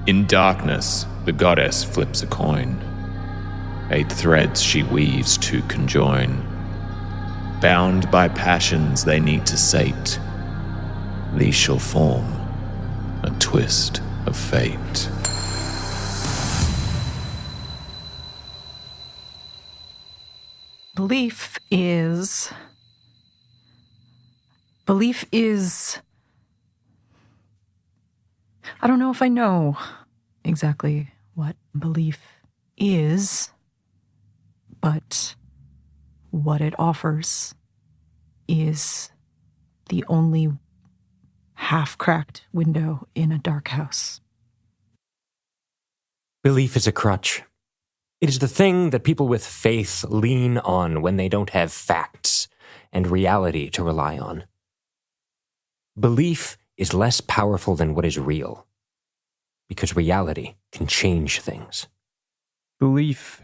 In darkness, the goddess flips a coin. 8 threads she weaves to conjoin. Bound by passions they need to sate, these shall form a twist of fate. Belief is... I don't know if I know exactly what belief is, but what it offers is the only half-cracked window in a dark house. Belief is a crutch. It is the thing that people with faith lean on when they don't have facts and reality to rely on. Belief is less powerful than what is real, because reality can change things. Belief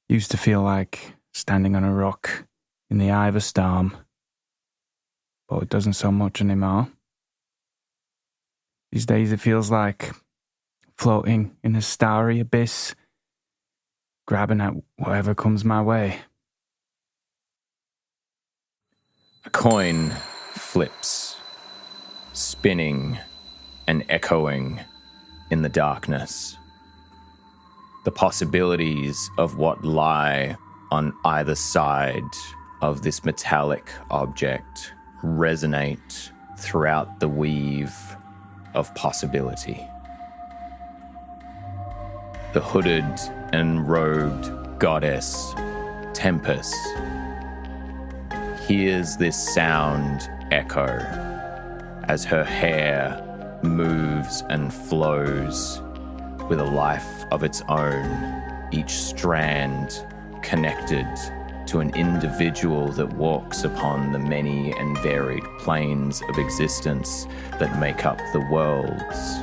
used to feel like standing on a rock in the eye of a storm, but it doesn't so much anymore. These days it feels like floating in a starry abyss, grabbing at whatever comes my way. A coin flips, spinning and echoing in the darkness. The possibilities of what lie on either side of this metallic object resonate throughout the weave of possibility. The hooded and robed goddess, Tempest, hears this sound echo as her hair moves and flows with a life of its own, each strand connected to an individual that walks upon the many and varied planes of existence that make up the worlds.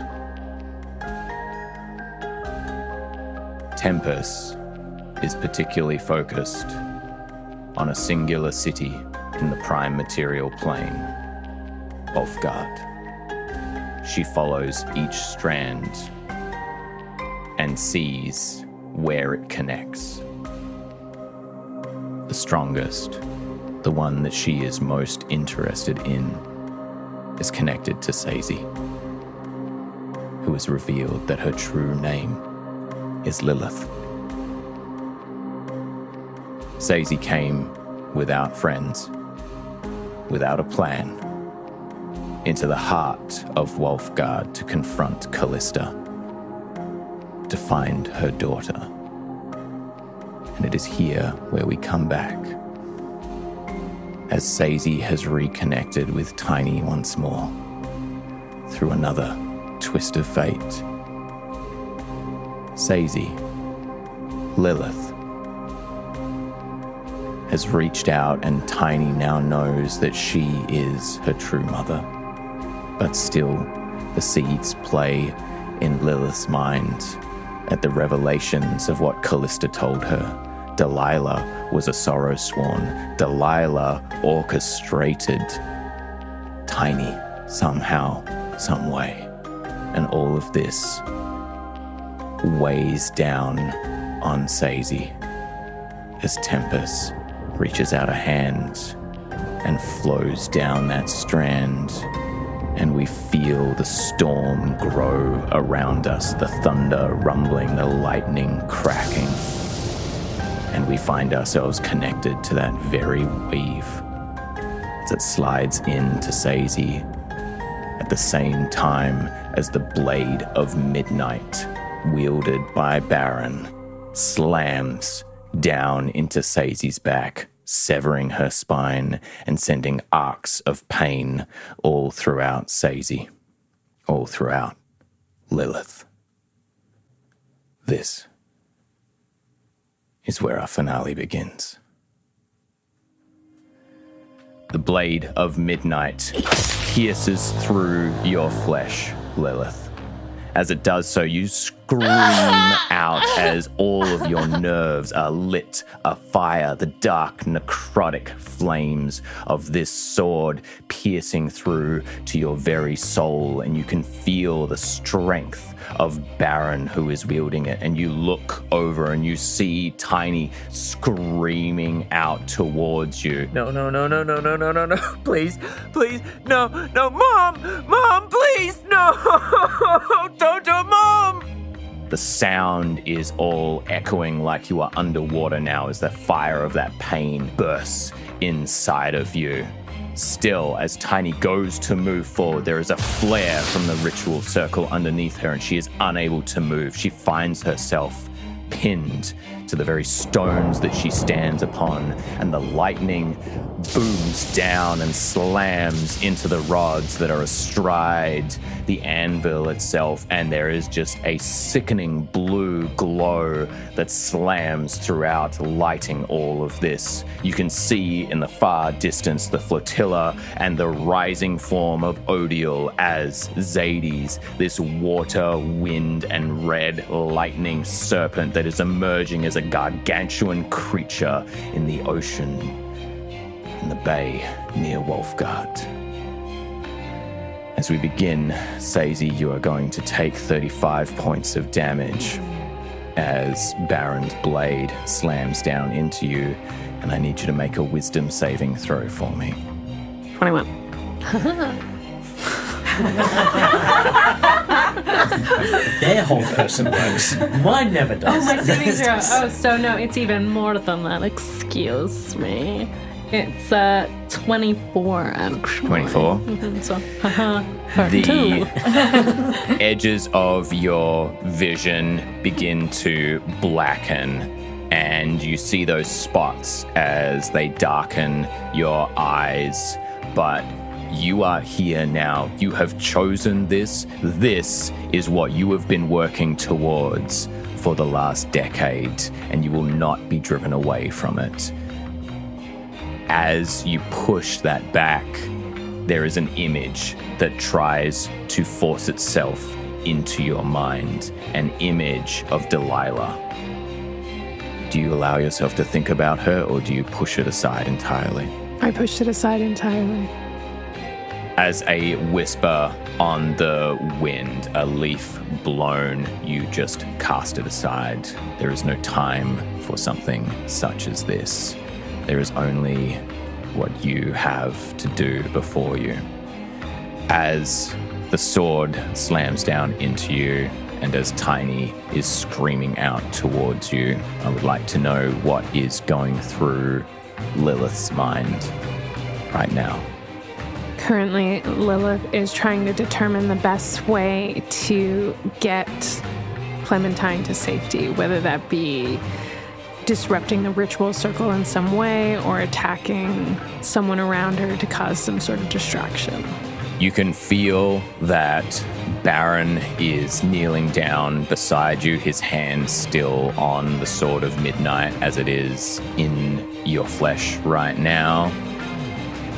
Tempest is particularly focused on a singular city in the prime material plane, Wolfgard. She follows each strand and sees where it connects. The strongest, the one that she is most interested in, is connected to Sazey, who has revealed that her true name is Lilith. Sazey came without friends, without a plan, into the heart of Wolfgard to confront Callista, to find her daughter. And it is here where we come back, as Sazey has reconnected with Tiny once more, through another twist of fate. Sazey, Lilith, has reached out, and Tiny now knows that she is her true mother. But still, the seeds play in Lilith's mind at the revelations of what Callista told her. Delilah was a sorrow sworn. Delilah orchestrated Tiny somehow, some way. And all of this weighs down on Sazey as Tempest reaches out a hand and flows down that strand, and we feel the storm grow around us, the thunder rumbling, the lightning cracking, and we find ourselves connected to that very weave as it slides into Sazey at the same time as the blade of midnight, wielded by Baron, slams down into Sazey's back, severing her spine and sending arcs of pain all throughout Sazey, all throughout Lilith. This is where our finale begins. The blade of midnight pierces through your flesh, Lilith. As it does so, you scream out as all of your nerves are lit afire. The dark, necrotic flames of this sword piercing through to your very soul, and you can feel the strength of Baron who is wielding it. And you look over and you see Tiny screaming out towards you. No, please, no, Mom, please, no, don't, Mom. The sound is all echoing like you are underwater now as the fire of that pain bursts inside of you. Still, as Tiny goes to move forward, there is a flare from the ritual circle underneath her, and she is unable to move. She finds herself pinned to the very stones that she stands upon, and the lightning booms down and slams into the rods that are astride the anvil itself, and there is just a sickening blue glow that slams throughout, lighting all of this. You can see in the far distance the flotilla and the rising form of Odiel as Zades, this water, wind, and red lightning serpent that is emerging as a gargantuan creature in the ocean, in the bay near Wolfgard. As we begin, Sazey, you are going to take 35 points of damage as Baron's blade slams down into you, and I need you to make a wisdom saving throw for me. 21. Their whole person works. Mine never does. Oh, my saving throw. Oh, so no, it's even more than that. Excuse me. It's 24, actually. 24? Mm-hmm, so, The edges of your vision begin to blacken, and you see those spots as they darken your eyes. But you are here now. You have chosen this. This is what you have been working towards for the last decade, and you will not be driven away from it. As you push that back, there is an image that tries to force itself into your mind, an image of Delilah. Do you allow yourself to think about her, or do you push it aside entirely? I pushed it aside entirely. As a whisper on the wind, a leaf blown, you just cast it aside. There is no time for something such as this. There is only what you have to do before you. As the sword slams down into you, and as Tiny is screaming out towards you, I would like to know what is going through Lilith's mind right now. Currently, Lilith is trying to determine the best way to get Clementine to safety, whether that be disrupting the ritual circle in some way or attacking someone around her to cause some sort of distraction. You can feel that Baron is kneeling down beside you, his hand still on the Sword of Midnight as it is in your flesh right now.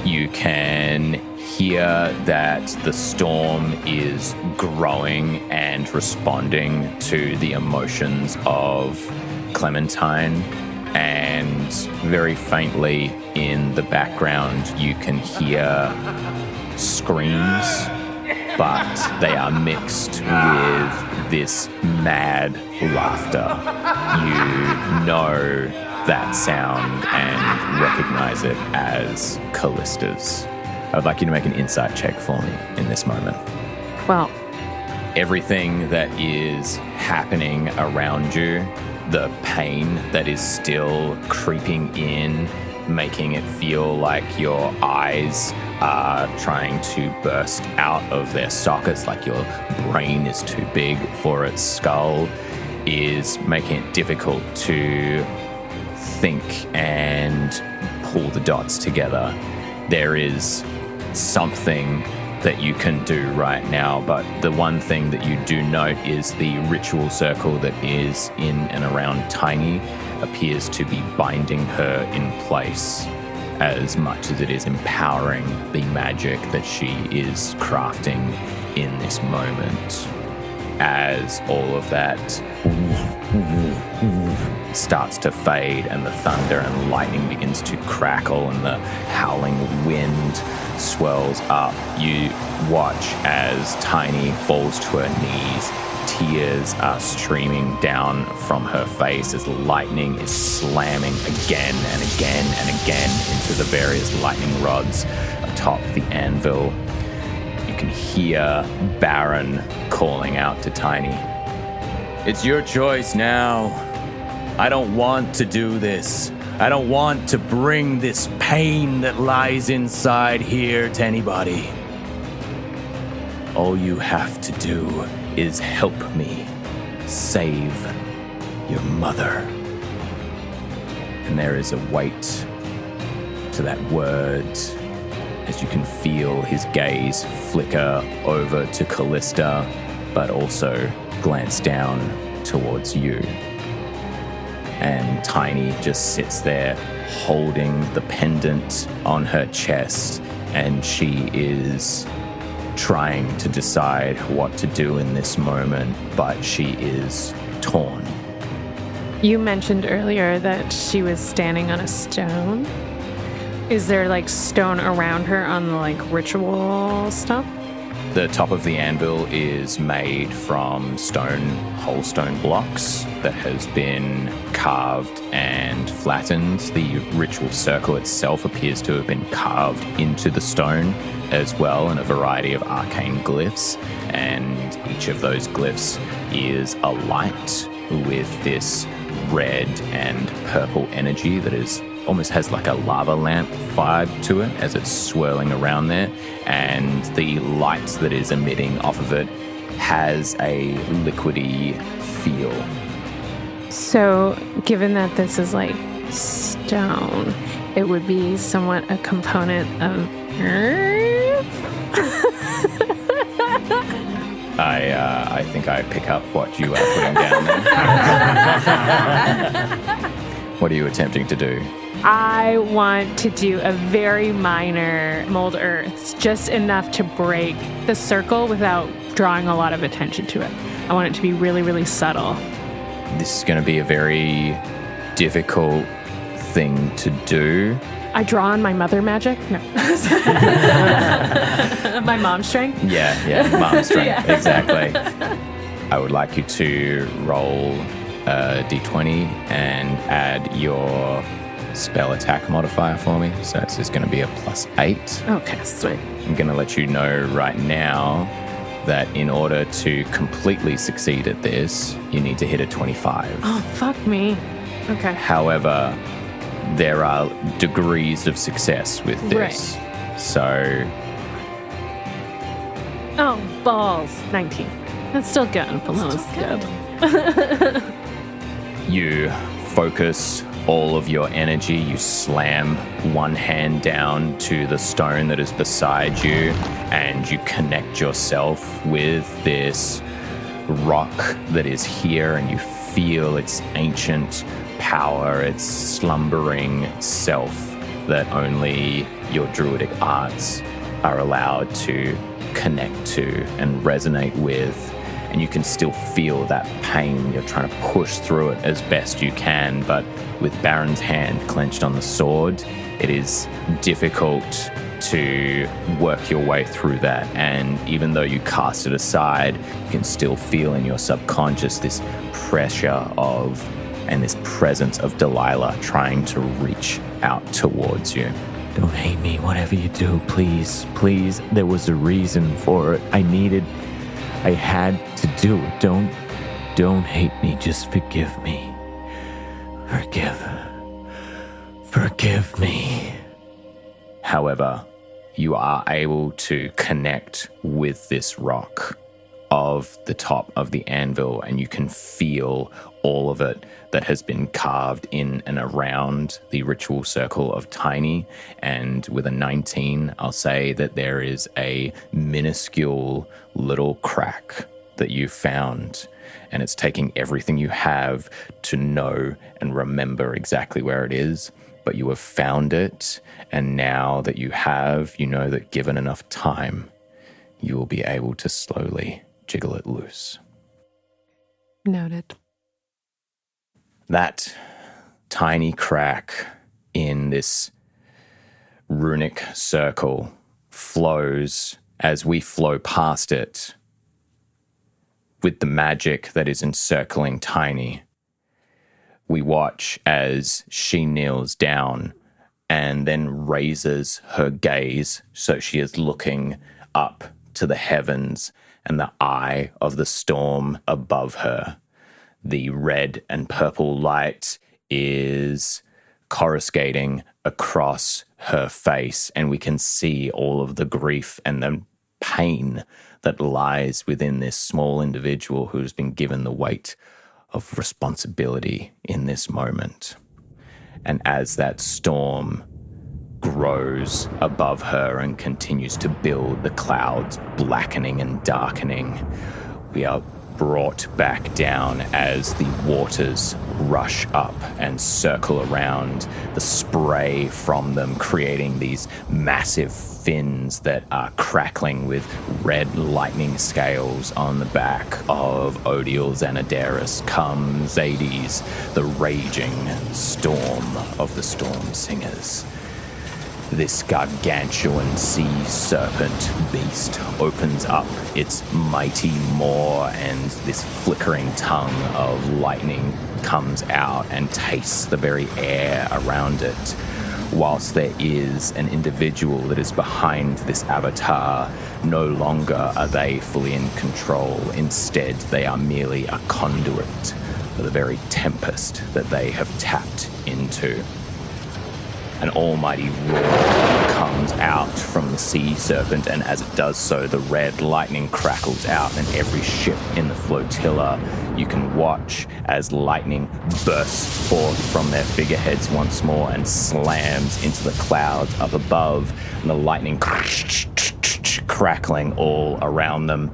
You can hear that the storm is growing and responding to the emotions of Clementine, and very faintly in the background you can hear screams, but they are mixed with this mad laughter. You know that sound and recognize it as Callista's. I would like you to make an insight check for me in this moment. Well, everything that is happening around you, the pain that is still creeping in, making it feel like your eyes are trying to burst out of their sockets, like your brain is too big for its skull, is making it difficult to think and pull the dots together. There is something that you can do right now, but the one thing that you do note is the ritual circle that is in and around Tiny appears to be binding her in place as much as it is empowering the magic that she is crafting in this moment. as all of that starts to fade and the thunder and lightning begins to crackle and the howling wind swirls up, you watch as Tiny falls to her knees. Tears are streaming down from her face as lightning is slamming again and again and again into the various lightning rods atop the anvil. You can hear Baron calling out to Tiny. It's your choice now. I don't want to do this. I don't want to bring this pain that lies inside here to anybody. All you have to do is help me save your mother. And there is a weight to that word as you can feel his gaze flicker over to Callista, but also glance down towards you. And Tiny just sits there holding the pendant on her chest, and she is trying to decide what to do in this moment, but she is torn. You mentioned earlier that she was standing on a stone. Is there like stone around her on the like ritual stuff? The top of the anvil is made from whole stone blocks that has been carved and flattened. The ritual circle itself appears to have been carved into the stone as well in a variety of arcane glyphs, and each of those glyphs is a light with this red and purple energy that is almost has like a lava lamp vibe to it as it's swirling around there, and the light that is emitting off of it has a liquidy feel. So, given that this is like stone, it would be somewhat a component of earth? I think I pick up what you are putting down there. What are you attempting to do? I want to do a very minor mold earths, just enough to break the circle without drawing a lot of attention to it. I want it to be really, really subtle. This is going to be a very difficult thing to do. I draw on my mother magic? No. My mom's strength? Yeah, mom's strength, exactly. I would like you to roll a d20 and add your spell attack modifier for me. So it's just going to be a +8. Okay, sweet. I'm going to let you know right now that in order to completely succeed at this, you need to hit a 25. Oh, fuck me. Okay. However, there are degrees of success with this. Right. So... Oh, balls. 19. That's still good. Below is good. You focus all of your energy. You slam one hand down to the stone that is beside you, and you connect yourself with this rock that is here, and you feel its ancient power, its slumbering self that only your druidic arts are allowed to connect to and resonate with. And you can still feel that pain. You're trying to push through it as best you can, but with Baron's hand clenched on the sword, it is difficult to work your way through that. And even though you cast it aside, you can still feel in your subconscious this pressure of and this presence of Delilah trying to reach out towards you. Don't hate me, whatever you do, please. Please, there was a reason for it. I had to do it. Don't hate me, just forgive me. Forgive me. However, you are able to connect with this rock of the top of the anvil, and you can feel all of it that has been carved in and around the ritual circle of Tiny. And with a 19, I'll say that there is a minuscule little crack that you found, and it's taking everything you have to know and remember exactly where it is. But you have found it, and now that you have, you know that given enough time, you will be able to slowly jiggle it loose. Noted. That tiny crack in this runic circle flows as we flow past it with the magic that is encircling Tiny. We watch as she kneels down and then raises her gaze so she is looking up to the heavens and the eye of the storm above her. The red and purple light is coruscating across her face, and we can see all of the grief and the pain that lies within this small individual who's been given the weight of responsibility in this moment. And as that storm grows above her and continues to build, the clouds blackening and darkening, we are brought back down as the waters rush up and circle around, the spray from them creating these massive fins that are crackling with red lightning scales on the back of Odiel Xanaderis comes Zades, the raging storm of the Storm Singers. This gargantuan sea serpent beast opens up its mighty maw, and this flickering tongue of lightning comes out and tastes the very air around it. Whilst there is an individual that is behind this avatar, no longer are they fully in control. Instead, they are merely a conduit for the very tempest that they have tapped into. An almighty roar comes out from the sea serpent, and as it does so, the red lightning crackles out, and every ship in the flotilla, you can watch as lightning bursts forth from their figureheads once more and slams into the clouds up above, and the lightning crackling all around them.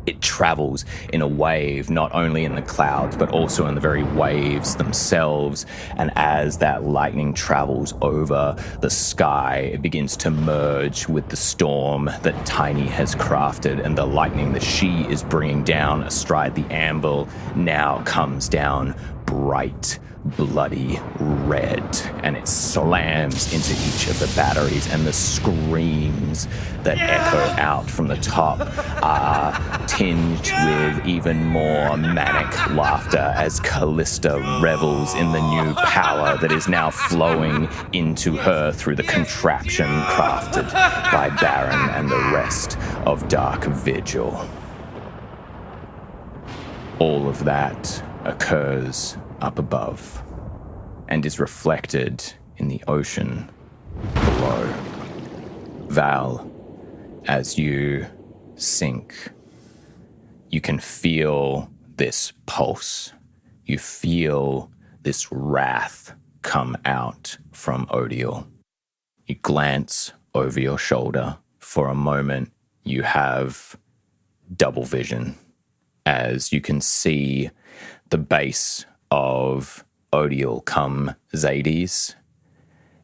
It travels in a wave, not only in the clouds, but also in the very waves themselves. And as that lightning travels over the sky, it begins to merge with the storm that Tiny has crafted. And the lightning that she is bringing down astride the anvil now comes down bright, bloody red, and it slams into each of the batteries, and the screams that echo out from the top are tinged with even more manic laughter as Callista revels in the new power that is now flowing into her through the contraption crafted by Baron and the rest of Dark Vigil. All of that occurs up above and is reflected in the ocean below. Val, as you sink, you can feel this pulse. You feel this wrath come out from Odiel. You glance over your shoulder. For a moment, you have double vision as you can see the base of Odiel come Zades,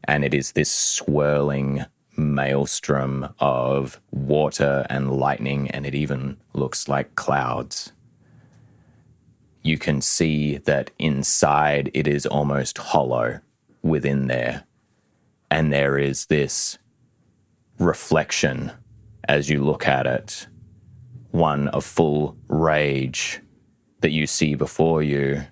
and it is this swirling maelstrom of water and lightning, and it even looks like clouds. You can see that inside it is almost hollow within there, and there is this reflection as you look at it, one of full rage that you see before you,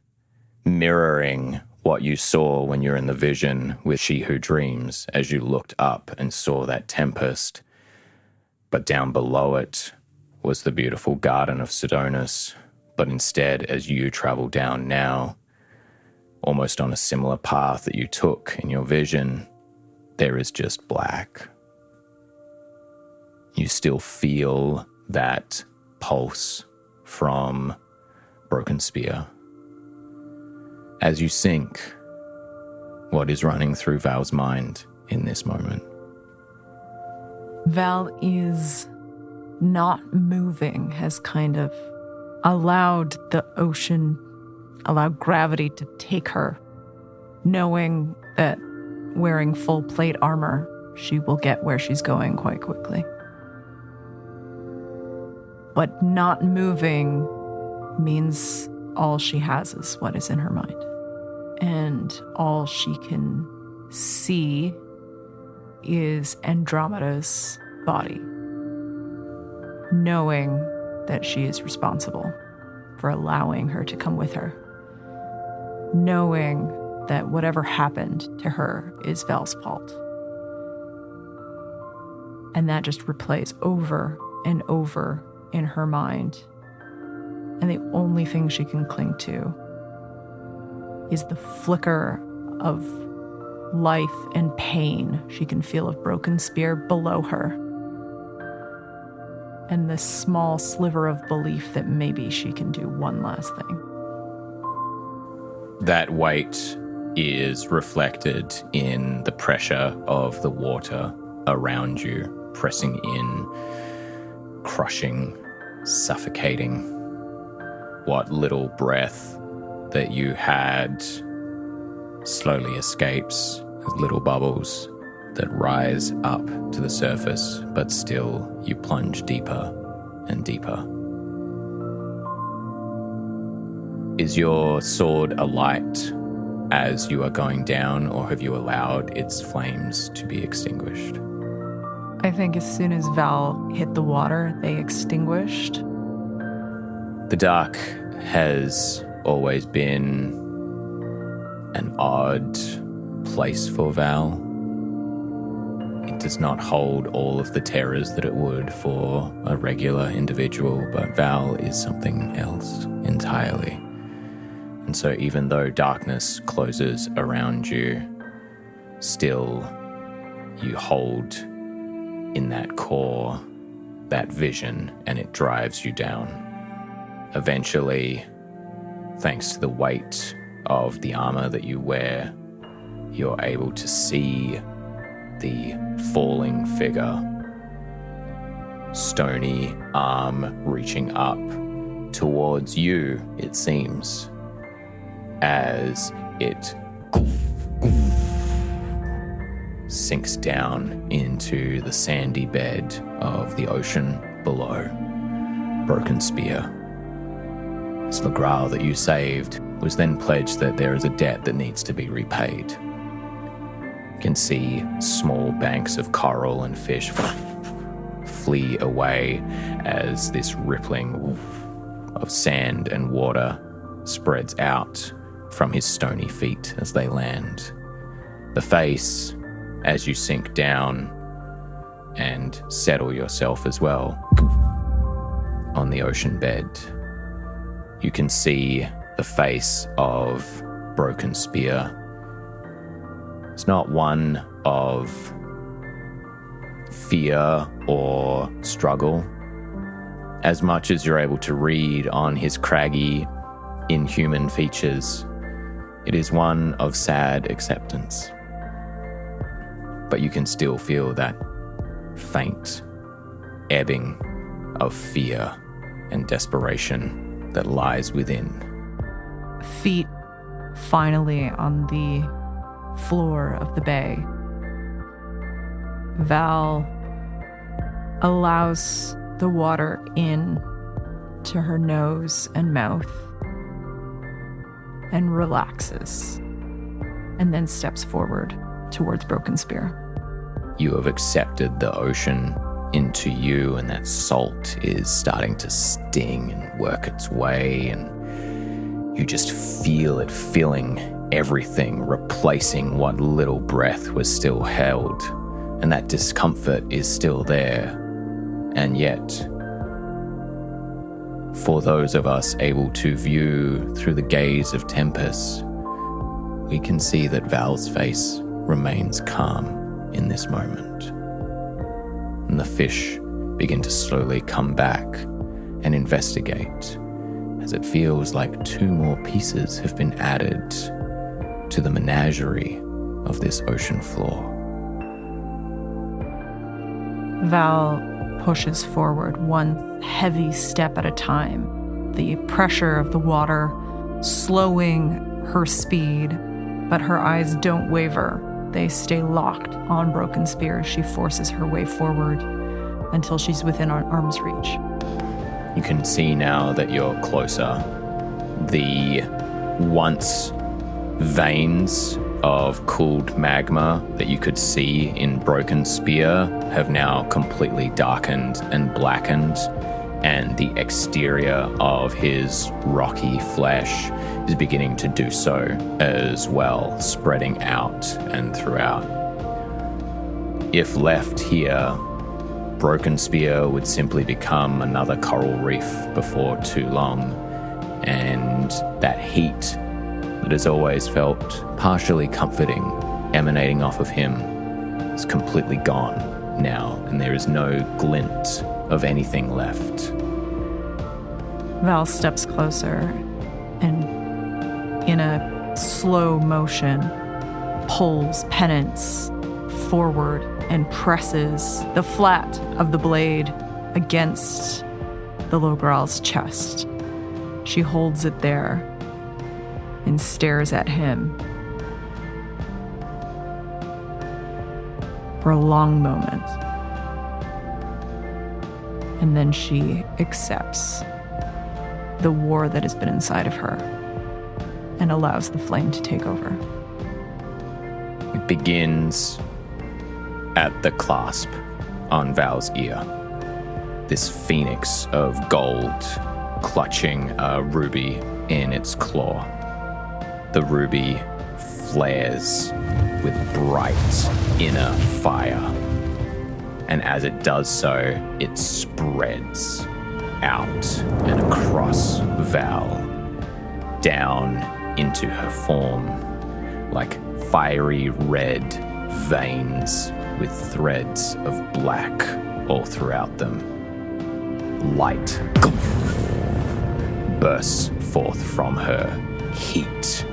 mirroring what you saw when you're in the vision with She Who Dreams as you looked up and saw that tempest. But down below it was the beautiful Garden of Sidonis. But instead, as you travel down now, almost on a similar path that you took in your vision, there is just black. You still feel that pulse from Broken Spear. As you sink, what is running through Val's mind in this moment? Val is not moving, has kind of allowed the ocean, allowed gravity to take her, knowing that wearing full plate armor, she will get where she's going quite quickly. But not moving means all she has is what is in her mind. And all she can see is Andromeda's body, knowing that she is responsible for allowing her to come with her, knowing that whatever happened to her is Val's fault. And that just replays over and over in her mind. And the only thing she can cling to is the flicker of life and pain she can feel of broken spear below her. And this small sliver of belief that maybe she can do one last thing. That weight is reflected in the pressure of the water around you, pressing in, crushing, suffocating. What little breath that you had slowly escapes as little bubbles that rise up to the surface, but still you plunge deeper and deeper. Is your sword alight as you are going down, or have you allowed its flames to be extinguished? I think as soon as Val hit the water, they extinguished. The dark has always been an odd place for Val. It does not hold all of the terrors that it would for a regular individual, but Val is something else entirely. And so even though darkness closes around you, still you hold in that core that vision, and it drives you down. Eventually, thanks to the weight of the armor that you wear, you're able to see the falling figure, stony arm reaching up towards you, it seems, as it sinks down into the sandy bed of the ocean below. Broken spear. This Legral that you saved was then pledged that there is a debt that needs to be repaid. You can see small banks of coral and fish flee away as this rippling of sand and water spreads out from his stony feet as they land. The face, as you sink down and settle yourself as well on the ocean bed, you can see the face of Broken Spear. It's not one of fear or struggle, as much as you're able to read on his craggy, inhuman features. It is one of sad acceptance. But you can still feel that faint ebbing of fear and desperation that lies within. Feet finally on the floor of the bay. Val allows the water in to her nose and mouth and relaxes, and then steps forward towards Broken Spear. You have accepted the ocean into you, and that salt is starting to sting and work its way, and you just feel it filling everything, replacing what little breath was still held, and that discomfort is still there. And yet, for those of us able to view through the gaze of Tempest, we can see that Val's face remains calm in this moment. And the fish begin to slowly come back and investigate, as it feels like 2 more pieces have been added to the menagerie of this ocean floor. Val pushes forward one heavy step at a time, the pressure of the water slowing her speed, but her eyes don't waver. They stay locked on Broken Spear as she forces her way forward until she's within arm's reach. You can see now that you're closer. The once veins of cooled magma that you could see in Broken Spear have now completely darkened and blackened, and the exterior of his rocky flesh is beginning to do so as well, spreading out and throughout. If left here, Broken Spear would simply become another coral reef before too long, and that heat that has always felt partially comforting emanating off of him is completely gone now, and there is no glint of anything left. Val steps closer and, in a slow motion, pulls Penance forward and presses the flat of the blade against the Logral's chest. She holds it there and stares at him for a long moment. And then she accepts the war that has been inside of her and allows the flame to take over. It begins at the clasp on Val's ear. This phoenix of gold clutching a ruby in its claw. The ruby flares with bright inner fire, and as it does so, it spreads out and across Val, down into her form, like fiery red veins with threads of black all throughout them. Light bursts forth from her. Heat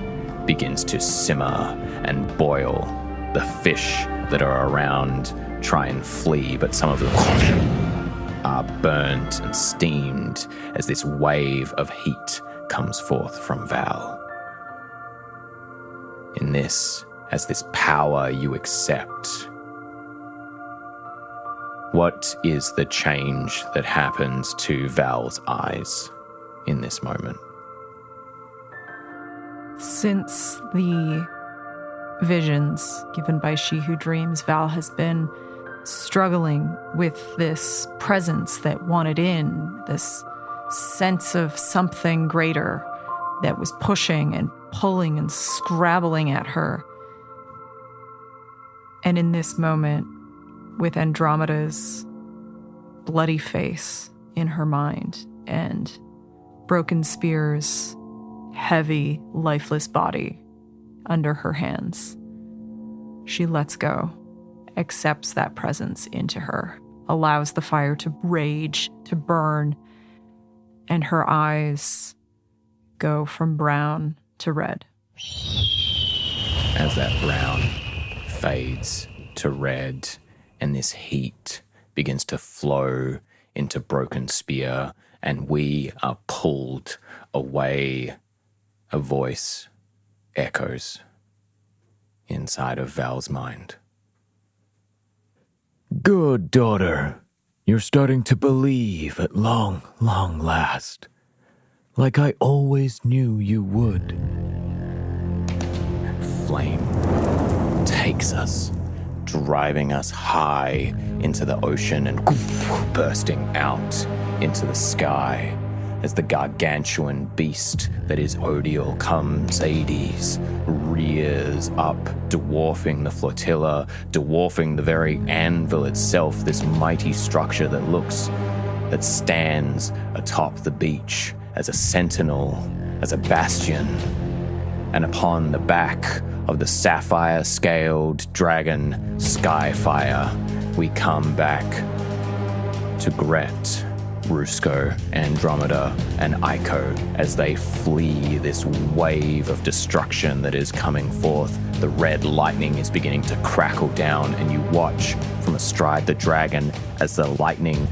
begins to simmer and boil. The fish that are around try and flee, but some of them are burnt and steamed as this wave of heat comes forth from Val. In this, as this power you accept, what is the change that happens to Val's eyes in this moment? Since the visions given by She Who Dreams, Val has been struggling with this presence that wanted in, this sense of something greater that was pushing and pulling and scrabbling at her. And in this moment, with Andromeda's bloody face in her mind and Broken Spear's heavy, lifeless body under her hands, she lets go, accepts that presence into her, allows the fire to rage, to burn, and her eyes go from brown to red. As that brown fades to red and this heat begins to flow into Broken Spear, and we are pulled away, a voice echoes inside of Val's mind. Good, daughter. You're starting to believe at long, long last. Like I always knew you would. Flame takes us, driving us high into the ocean and bursting out into the sky as the gargantuan beast that is Odiel comes, Hades, rears up, dwarfing the flotilla, dwarfing the very anvil itself, this mighty structure that stands atop the beach as a sentinel, as a bastion. And upon the back of the sapphire-scaled dragon Skyfire, we come back to Gret, Rusco, Andromeda, and Iko as they flee this wave of destruction that is coming forth. The red lightning is beginning to crackle down, and you watch from astride the dragon as the lightning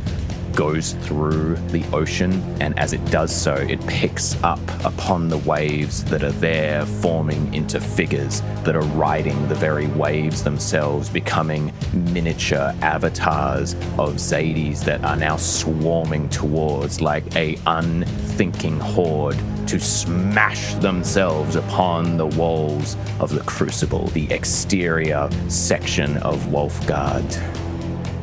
goes through the ocean, and as it does so, it picks up upon the waves that are there, forming into figures that are riding the very waves themselves, becoming miniature avatars of Zadies that are now swarming towards like a unthinking horde to smash themselves upon the walls of the Crucible, the exterior section of Wolfguard.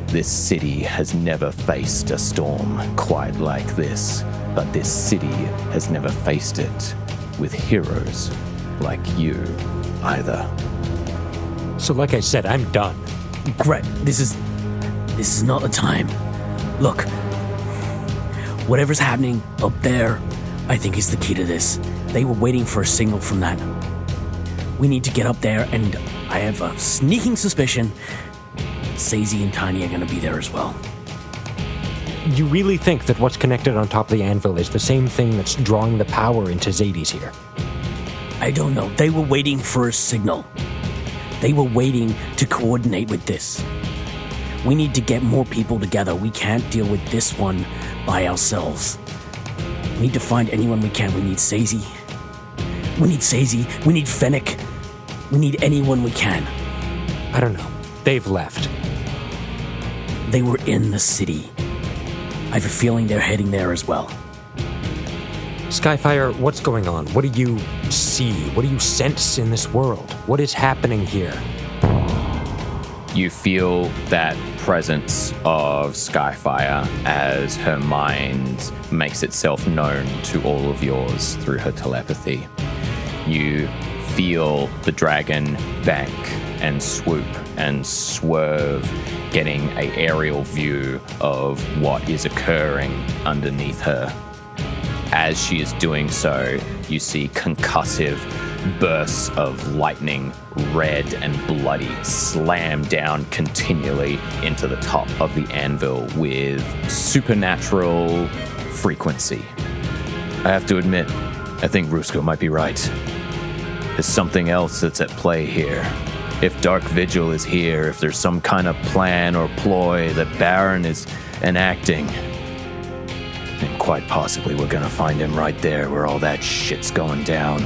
This city has never faced a storm quite like this, but this city has never faced it with heroes like you either. So like I said, I'm done. Gret, this is not the time. Look, whatever's happening up there, I think is the key to this. They were waiting for a signal from that. We need to get up there, and I have a sneaking suspicion Sazey and Tiny are going to be there as well. You really think that what's connected on top of the anvil is the same thing that's drawing the power into Zadies here? I don't know. They were waiting for a signal. They were waiting to coordinate with this. We need to get more people together. We can't deal with this one by ourselves. We need to find anyone we can. We need Sazey. We need Sazey. We need Fennec. We need anyone we can. I don't know. They've left. They were in the city. I have a feeling they're heading there as well. Skyfire, what's going on? What do you see? What do you sense in this world? What is happening here? You feel that presence of Skyfire as her mind makes itself known to all of yours through her telepathy. You feel the dragon bank and swoop and swerve, getting an aerial view of what is occurring underneath her. As she is doing so, you see concussive bursts of lightning, red and bloody, slam down continually into the top of the anvil with supernatural frequency. I have to admit, I think Rusco might be right. There's something else that's at play here. If Dark Vigil is here, if there's some kind of plan or ploy that Baron is enacting, then quite possibly we're gonna find him right there where all that shit's going down.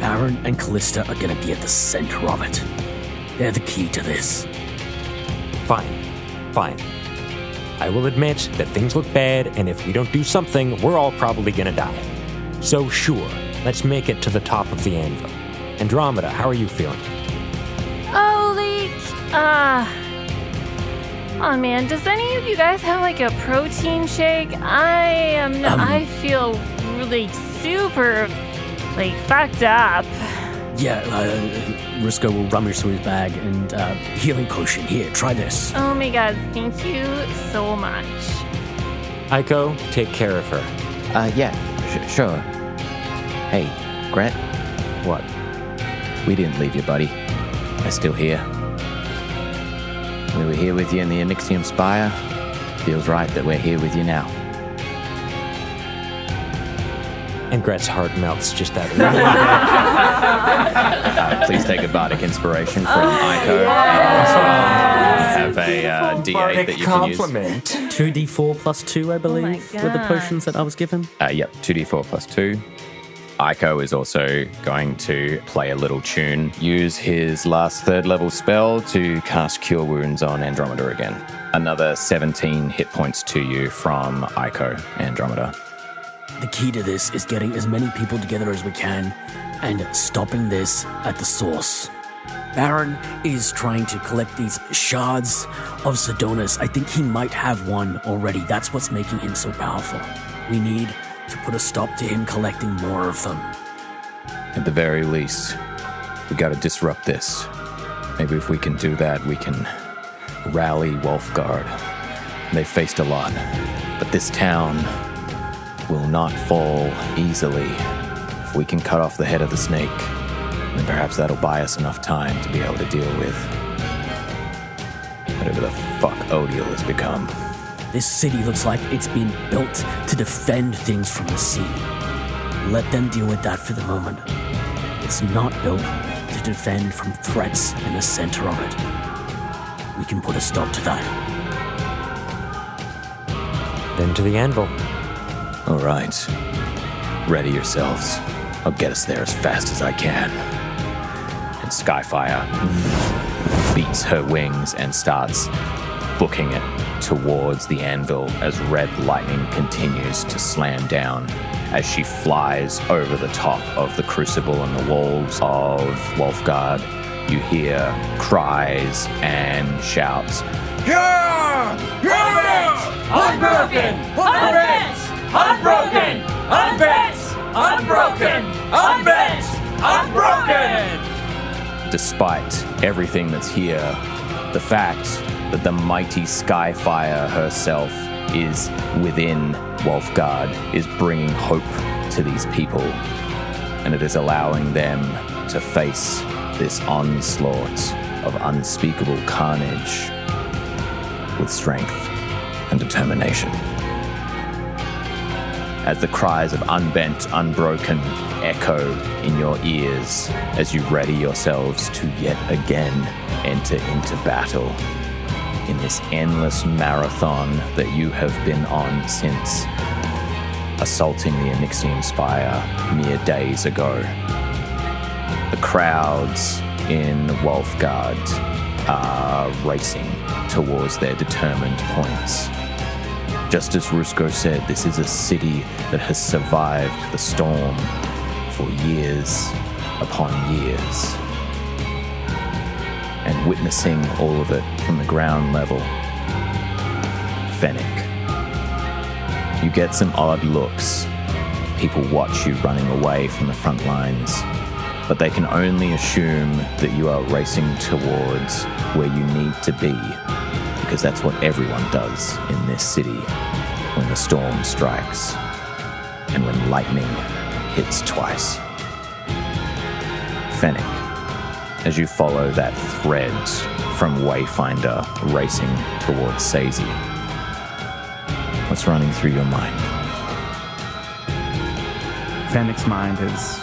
Baron and Callista are gonna be at the center of it. They're the key to this. Fine. I will admit that things look bad, and if we don't do something, we're all probably gonna die. So sure, let's make it to the top of the anvil. Andromeda, how are you feeling? Oh man, does any of you guys have like a protein shake? I feel really super like fucked up. Yeah, Rusco will rummage through his bag and healing potion. Here, try this. Oh my god, thank you so much. Aiko, take care of her. Sure. Hey, Gret, What? we didn't leave you, buddy. I'm still here. We were here with you in the Onyxium Spire. Feels right that we're here with you now. And Gret's heart melts just that way. Please take a bardic inspiration from Aiko. And have a D8 that you can use. 2d4 plus 2, I believe, my were the gosh. potions that I was given. Yep, 2d4 plus 2. Aiko is also going to play a little tune, use his last 3rd level spell to cast Cure Wounds on Andromeda again. Another 17 hit points to you from Aiko, Andromeda. The key to this is getting as many people together as we can and stopping this at the source. Baron is trying to collect these shards of Sidonus. I think he might have one already. That's what's making him so powerful. We need to put a stop to him collecting more of them. At the very least, we gotta disrupt this. Maybe if we can do that, we can rally Wolfguard. They faced a lot, but this town will not fall easily. If we can cut off the head of the snake, then perhaps that'll buy us enough time to be able to deal with whatever the fuck Odiel has become. This city looks like it's been built to defend things from the sea. Let them deal with that for the moment. It's not built to defend from threats in the center of it. We can put a stop to that. then to the anvil. All right. Ready yourselves. I'll get us there as fast as I can. And Skyfire beats her wings and starts booking it towards the anvil as red lightning continues to slam down. As she flies over the top of the crucible and the walls of Wolfguard, you hear cries and shouts. Yeah! Unbroken! Unbent! Unbroken! Unbent! Unbroken! Unbent! Unbroken! Despite everything that's here, the fact that the mighty Skyfire herself is within Wolfguard is bringing hope to these people, and it is allowing them to face this onslaught of unspeakable carnage with strength and determination. As the cries of unbent, unbroken echo in your ears as you ready yourselves to yet again enter into battle in this endless marathon that you have been on since assaulting the Onyxian Spire mere days ago. The crowds in Wolfguard are racing towards their determined points. Just as Rusco said, this is a city that has survived the storm for years upon years. And witnessing all of it from the ground level, Fennec, you get some odd looks. People watch you running away from the front lines, but they can only assume that you are racing towards where you need to be, because that's what everyone does in this city when the storm strikes and when lightning hits twice. Fennec, as you follow that thread from Wayfinder racing towards Sazey, what's running through your mind? Fennec's mind has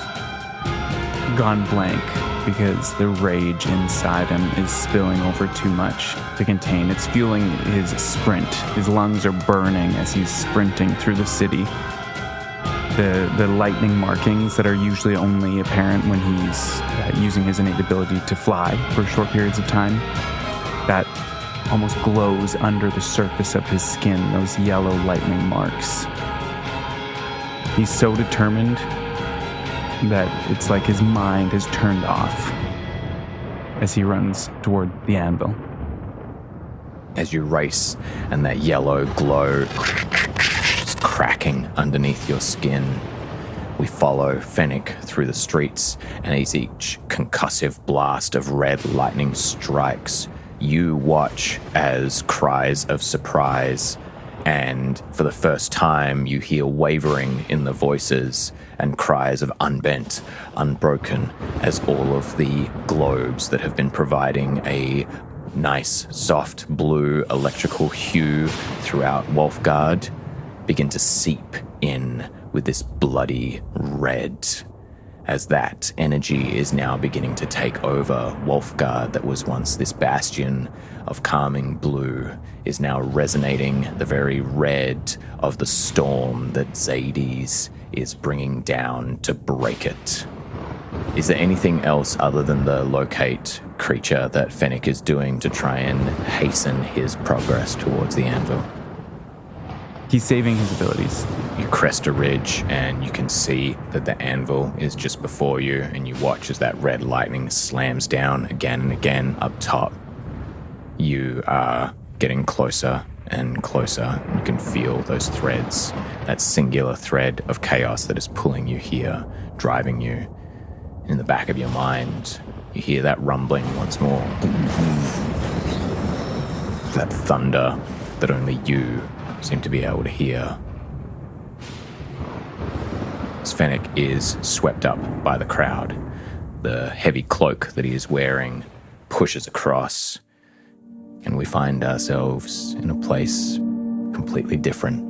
gone blank because the rage inside him is spilling over too much to contain. It's fueling his sprint. His lungs are burning as he's sprinting through the city. The lightning markings that are usually only apparent when he's using his innate ability to fly for short periods of time, that almost glows under the surface of his skin, those yellow lightning marks. He's so determined that it's like his mind has turned off as he runs toward the anvil. As you race and that yellow glow is cracking underneath your skin, we follow Fennec through the streets, and as each concussive blast of red lightning strikes, you watch as cries of surprise, and for the first time you hear wavering in the voices and cries of unbent, unbroken, as all of the globes that have been providing a nice, soft blue electrical hue throughout Wolfguard begin to seep in with this bloody red, as that energy is now beginning to take over Wolfguard that was once this bastion of calming blue is now resonating the very red of the storm that Zades is bringing down to break it. Is there anything else other than the locate creature that Fennec is doing to try and hasten his progress towards the anvil? He's saving his abilities. You crest a ridge and you can see that the anvil is just before you, and you watch as that red lightning slams down again and again up top. You are getting closer and closer. You can feel those threads, that singular thread of chaos that is pulling you here, driving you. In the back of your mind, you hear that rumbling once more. That thunder that only you seem to be able to hear. As Fennec is swept up by the crowd, the heavy cloak that he is wearing pushes across, and we find ourselves in a place completely different.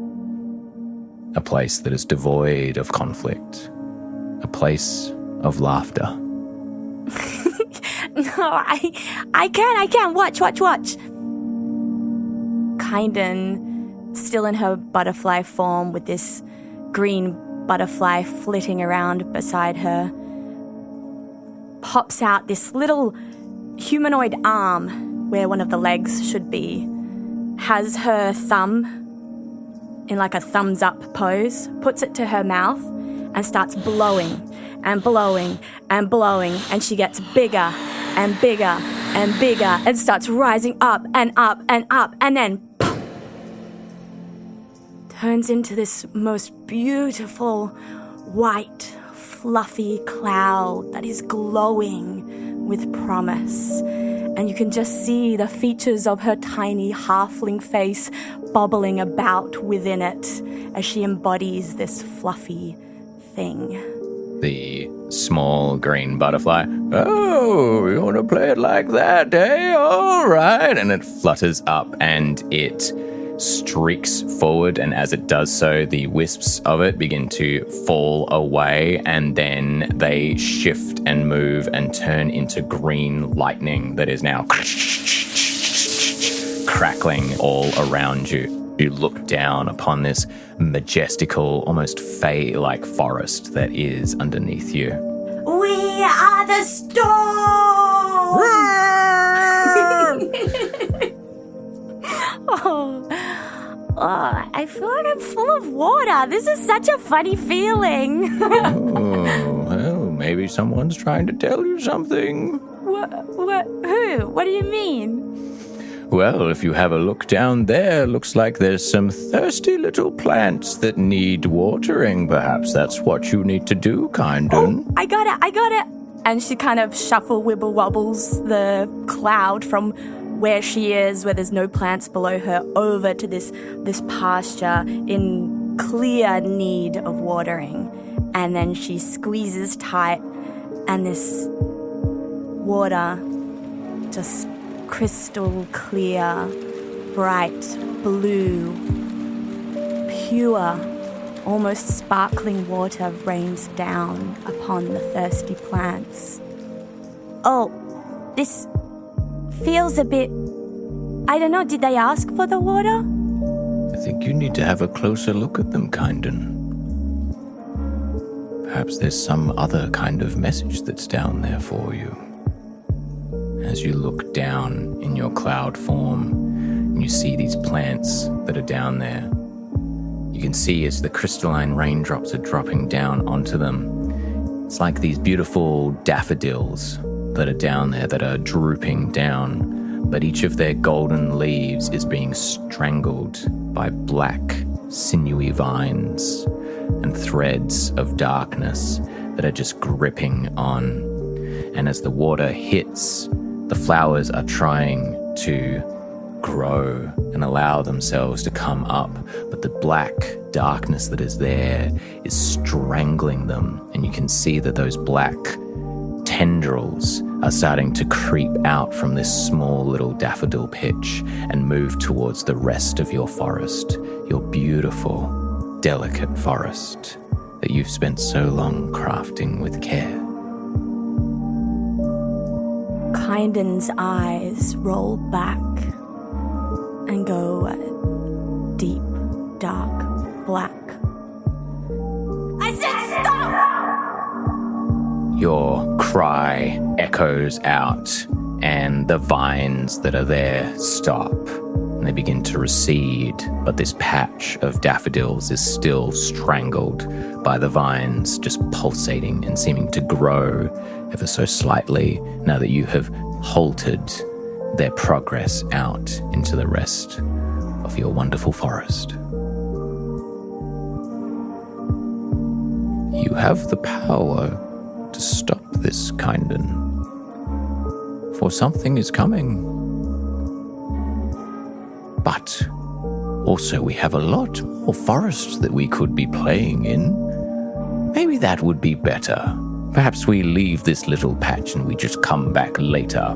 A place that is devoid of conflict. A place of laughter. No, I can't. Watch. Kynden still in her butterfly form with this green butterfly flitting around beside her, pops out this little humanoid arm where one of the legs should be, has her thumb in like a thumbs up pose, puts it to her mouth and starts blowing and blowing and blowing, and she gets bigger and bigger and bigger and starts rising up and up and up, and then poof, turns into this most beautiful white fluffy cloud that is glowing with promise. And you can just see the features of her tiny halfling face bobbling about within it as she embodies this fluffy thing. The small green butterfly. Oh, you want to play it like that, eh? All right. And it flutters up and it streaks forward, and as it does so, the wisps of it begin to fall away, and then they shift and move and turn into green lightning that is now crackling all around you. You look down upon this majestical, almost fae-like forest that is underneath you. We are the storm! Oh, I feel like I'm full of water. This is such a funny feeling. Oh, well, maybe someone's trying to tell you something. What? Who? What do you mean? Well, if you have a look down there, looks like there's some thirsty little plants that need watering. Perhaps that's what you need to do, Kynden. Oh, I got it. And she kind of wibble wobbles the cloud from where she is, where there's no plants below her, over to this pasture in clear need of watering. And then she squeezes tight, and this water, just crystal clear, bright blue, pure, almost sparkling water rains down upon the thirsty plants. Oh, this feels a bit... I don't know, did they ask for the water? I think you need to have a closer look at them, Kynden. Perhaps there's some other kind of message that's down there for you. As you look down in your cloud form, and you see these plants that are down there, you can see as the crystalline raindrops are dropping down onto them, it's like these beautiful daffodils that are down there that are drooping down, but each of their golden leaves is being strangled by black, sinewy vines and threads of darkness that are just gripping on. And as the water hits, the flowers are trying to grow and allow themselves to come up, but the black darkness that is there is strangling them, and you can see that those black tendrils are starting to creep out from this small little daffodil pitch and move towards the rest of your forest, your beautiful, delicate forest that you've spent so long crafting with care. Kynden's eyes roll back and go deep, dark, black. I said stop! Your cry echoes out, and the vines that are there stop, and they begin to recede, but this patch of daffodils is still strangled by the vines, just pulsating and seeming to grow ever so slightly now that you have halted their progress out into the rest of your wonderful forest. You have the power to stop this, Kynden, for something is coming. But also we have a lot more forests that we could be playing in. Maybe that would be better. Perhaps we leave this little patch and we just come back later.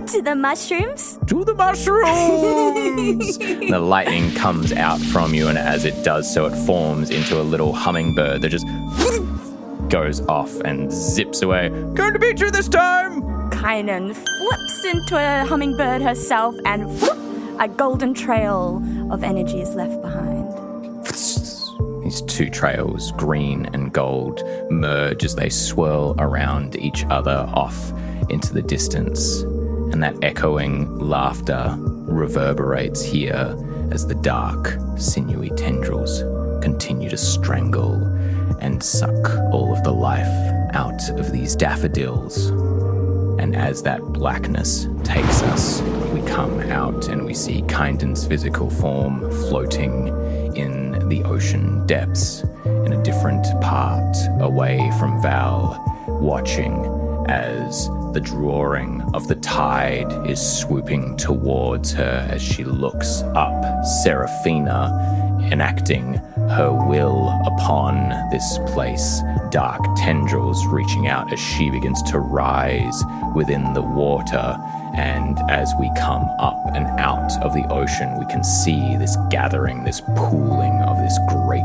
To the mushrooms? To the mushrooms! The lightning comes out from you, and as it does so, it forms into a little hummingbird that just goes off and zips away. Going to beat you this time! Kynden flips into a hummingbird herself and a golden trail of energy is left behind. These two trails, green and gold, merge as they swirl around each other off into the distance. And that echoing laughter reverberates here as the dark, sinewy tendrils continue to strangle and suck all of the life out of these daffodils. And as that blackness takes us, we come out and we see Kynden's physical form floating in the ocean depths in a different part away from Val, watching as the drawing of the tide is swooping towards her as she looks up, Seraphina enacting her will upon this place, dark tendrils reaching out as she begins to rise within the water. And as we come up and out of the ocean, we can see this gathering, this pooling of this great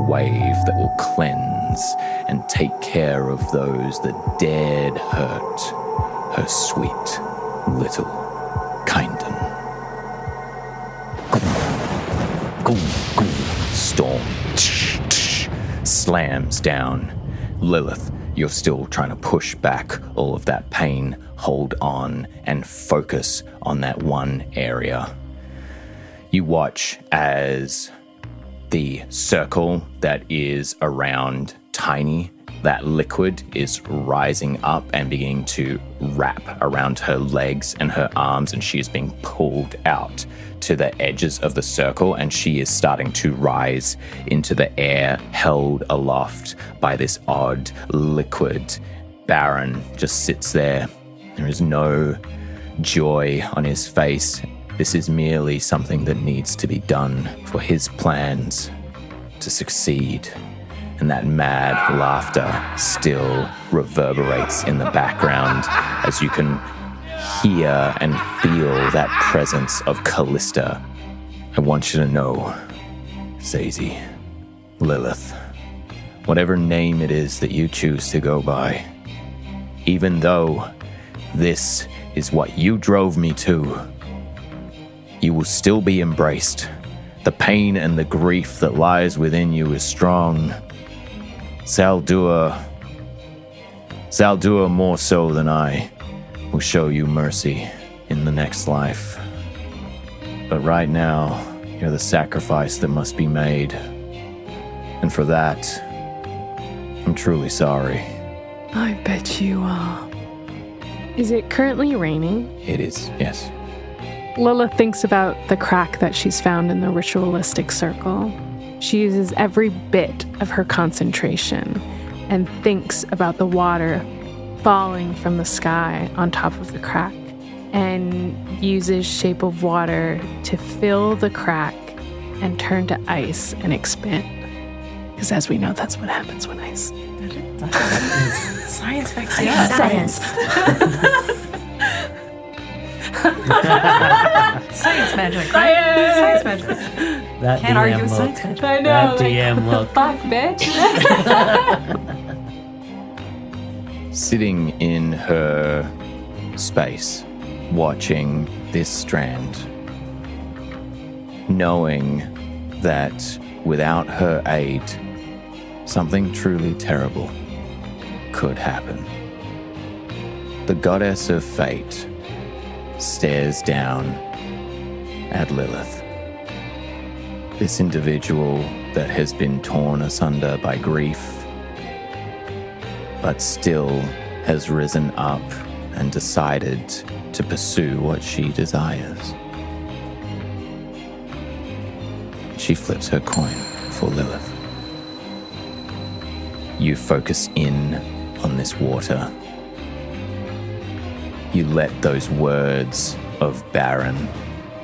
wave that will cleanse and take care of those that dared hurt her sweet little Kynden. Storm slams down. Lilith, you're still trying to push back all of that pain, hold on and focus on that one area. You watch as the circle that is around Tiny, that liquid is rising up and beginning to wrap around her legs and her arms, and she is being pulled out to the edges of the circle, and she is starting to rise into the air, held aloft by this odd liquid. Baron just sits there. There is no joy on his face. This is merely something that needs to be done for his plans to succeed. And that mad laughter still reverberates in the background as you can hear and feel that presence of Callista. I want you to know, Sazey, Lilith, whatever name it is that you choose to go by, even though this is what you drove me to, you will still be embraced. The pain and the grief that lies within you is strong. Zaldua more so than I will show you mercy in the next life. But right now, you're the sacrifice that must be made. And for that, I'm truly sorry. I bet you are. Is it currently raining? It is, yes. Lilith thinks about the crack that she's found in the ritualistic circle. She uses every bit of her concentration and thinks about the water falling from the sky on top of the crack, and uses Shape of Water to fill the crack and turn to ice and expand. Because as we know, that's what happens when ice. Science fact. Science. Science magic, right? Science magic. That Can't DM argue with look. science magic. I know. That DM look. Fuck, bitch. Sitting in her space, watching this strand, knowing that without her aid, something truly terrible could happen. The goddess of fate stares down at Lilith. This individual that has been torn asunder by grief, but still has risen up and decided to pursue what she desires. She flips her coin for Lilith. You focus in on this water. You let those words of Baron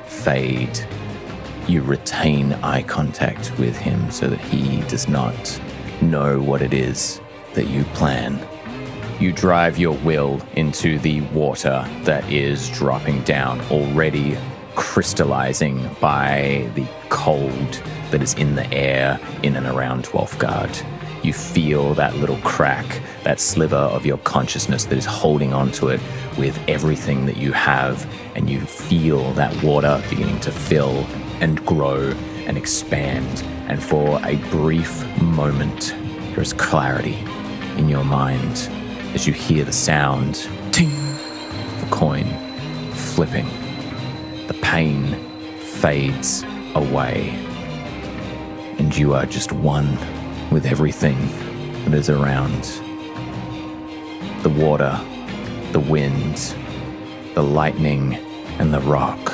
fade. You retain eye contact with him so that he does not know what it is that you plan. You drive your will into the water that is dropping down, already crystallizing by the cold that is in the air in and around 12th Guard. You feel that little crack, that sliver of your consciousness that is holding onto it with everything that you have, and you feel that water beginning to fill and grow and expand. And for a brief moment, there is clarity in your mind as you hear the sound, ting, of a coin flipping. The pain fades away, and you are just one with everything that is around. The water, the wind, the lightning, and the rock.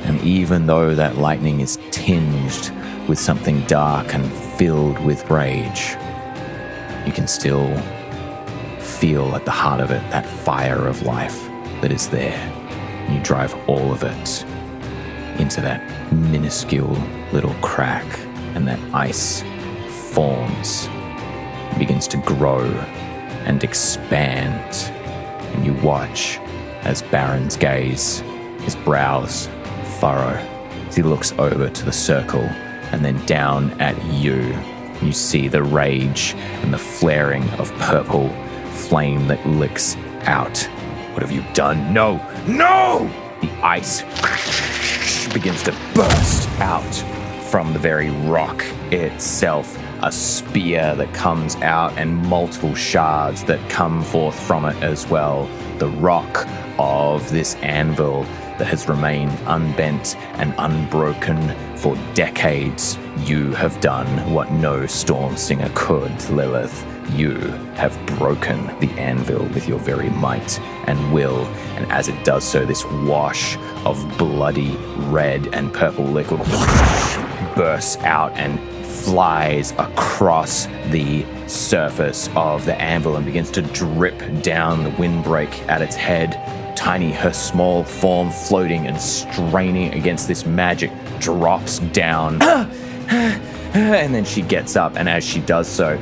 And even though that lightning is tinged with something dark and filled with rage, you can still feel at the heart of it that fire of life that is there. You drive all of it into that minuscule little crack, and that ice forms, begins to grow and expand. And you watch as Baron's gaze, his brows furrow as he looks over to the circle and then down at you. You see the rage and the flaring of purple flame that licks out. What have you done? No! No! The ice begins to burst out from the very rock itself. A spear that comes out and multiple shards that come forth from it as well. The rock of this anvil that has remained unbent and unbroken for decades. You have done what no storm singer could, Lilith. You have broken the anvil with your very might and will, and as it does so, this wash of bloody red and purple liquid bursts out and flies across the surface of the anvil and begins to drip down the windbreak at its head. Tiny, her small form floating and straining against this magic, drops down. And then she gets up, and as she does so,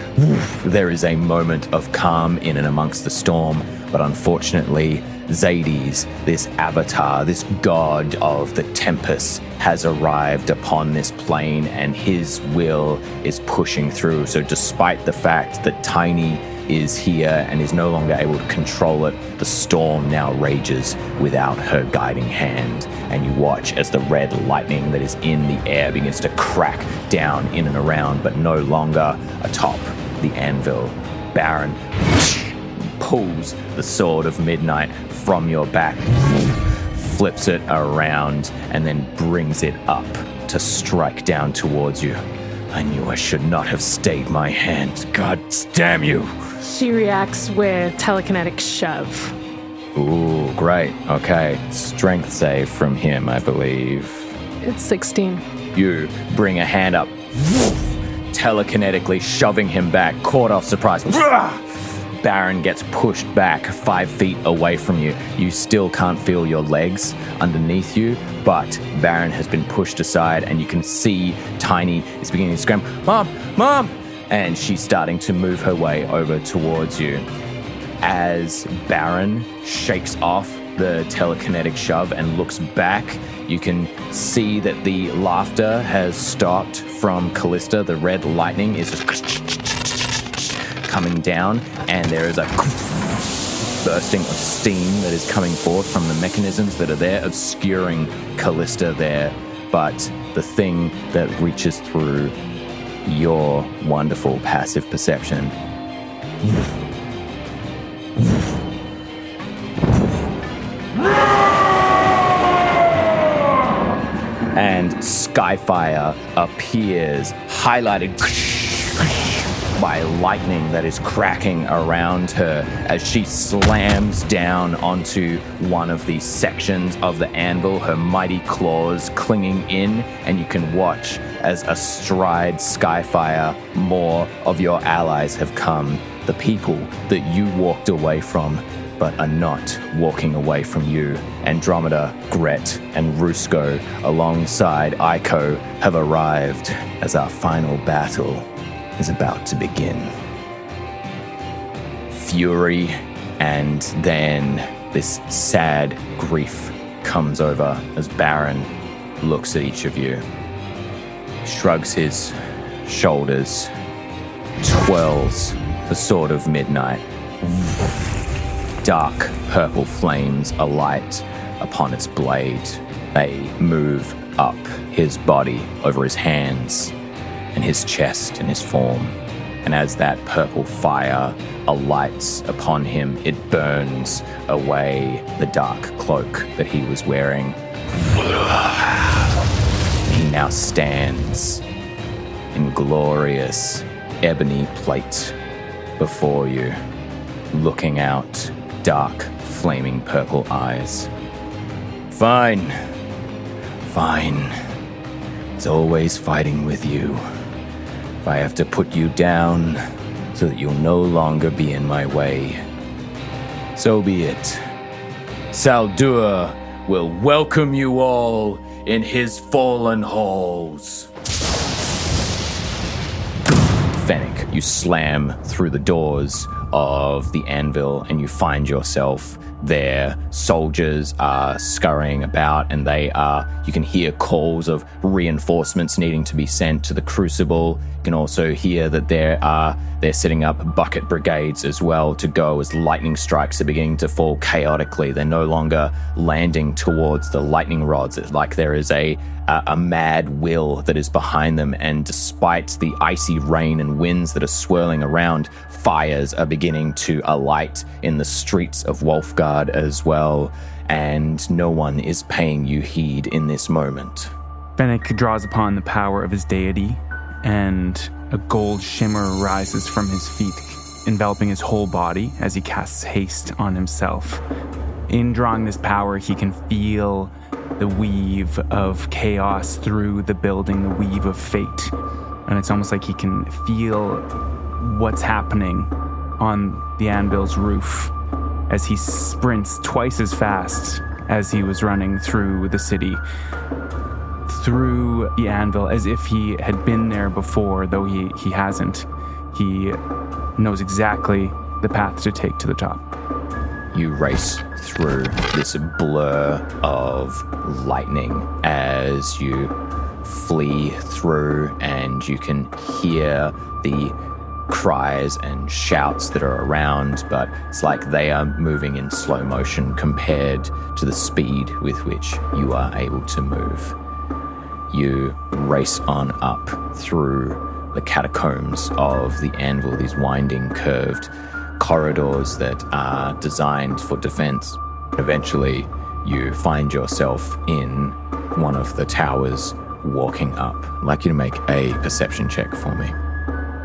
there is a moment of calm in and amongst the storm. But unfortunately, Zades, this avatar, this god of the Tempest, has arrived upon this plane, and his will is pushing through. So despite the fact that Tiny is here and is no longer able to control it, the storm now rages without her guiding hand. And you watch as the red lightning that is in the air begins to crack down in and around, but no longer atop the anvil. Baron pulls the sword of midnight from your back, flips it around, and then brings it up to strike down towards you. I knew I should not have stayed my hand. God damn you! She reacts with telekinetic shove. Ooh, great. Okay. Strength save from him, I believe. It's 16. You bring a hand up, telekinetically shoving him back, caught off surprise. Baron gets pushed back 5 feet away from you. You still can't feel your legs underneath you, but Baron has been pushed aside, and you can see Tiny is beginning to scream, "Mom! Mom!" And she's starting to move her way over towards you. As Baron shakes off the telekinetic shove and looks back, you can see that the laughter has stopped from Callista. The red lightning is just coming down, and there is a bursting of steam that is coming forth from the mechanisms that are there, obscuring Callista there. But the thing that reaches through your wonderful passive perception and Skyfire appears, highlighted by lightning that is cracking around her as she slams down onto one of the sections of the anvil, her mighty claws clinging in, and you can watch as astride Skyfire, more of your allies have come, the people that you walked away from but are not walking away from you. Andromeda, Gret, and Rusco, alongside Aiko, have arrived as our final battle is about to begin. Fury and then this sad grief comes over as Baron looks at each of you, shrugs his shoulders, twirls the sword of midnight. Dark purple flames alight upon its blade. They move up his body, over his hands, and his chest and his form. And as that purple fire alights upon him, it burns away the dark cloak that he was wearing. He now stands in glorious ebony plate before you, looking out, dark, flaming purple eyes. Fine. It's always fighting with you. If I have to put you down so that you'll no longer be in my way, so be it. Saldur will welcome you all in his fallen halls. Fennec, you slam through the doors of the anvil and you find yourself there. Soldiers are scurrying about and you can hear calls of reinforcements needing to be sent to the crucible. You can also hear that they're setting up bucket brigades as well to go as lightning strikes are beginning to fall chaotically. They're no longer landing towards the lightning rods. It's like there is a mad will that is behind them, and despite the icy rain and winds that are swirling around, fires are beginning to alight in the streets of Wolfgard as well, and no one is paying you heed in this moment. Fennec draws upon the power of his deity, and a gold shimmer rises from his feet, enveloping his whole body as he casts haste on himself. In drawing this power, he can feel the weave of chaos through the building, the weave of fate. And it's almost like he can feel what's happening on the anvil's roof as he sprints twice as fast as he was running through the city, through the anvil, as if he had been there before, though he hasn't. He knows exactly the path to take to the top. You race through this blur of lightning as you flee through, and you can hear the cries and shouts that are around, but it's like they are moving in slow motion compared to the speed with which you are able to move. You race on up through the catacombs of the anvil, these winding, curved corridors that are designed for defense. Eventually, you find yourself in one of the towers walking up. I'd like you to make a perception check for me.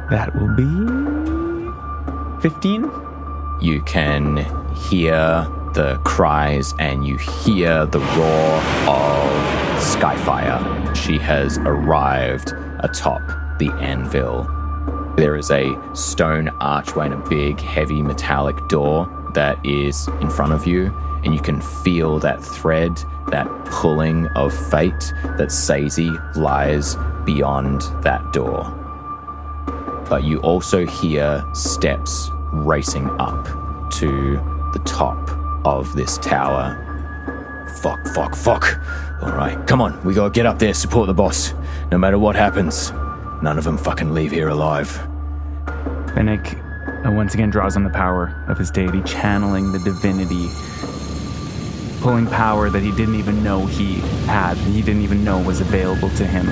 That will be 15. You can hear the cries and you hear the roar of Skyfire. She has arrived atop the anvil. There is a stone archway and a big, heavy metallic door that is in front of you, and you can feel that thread, that pulling of fate, that Sazey lies beyond that door. But you also hear steps racing up to the top of this tower. Fuck. All right, come on, we gotta get up there, support the boss. No matter what happens, none of them fucking leave here alive. Fennec once again draws on the power of his deity, channeling the divinity, pulling power that he didn't even know he had, he didn't even know was available to him.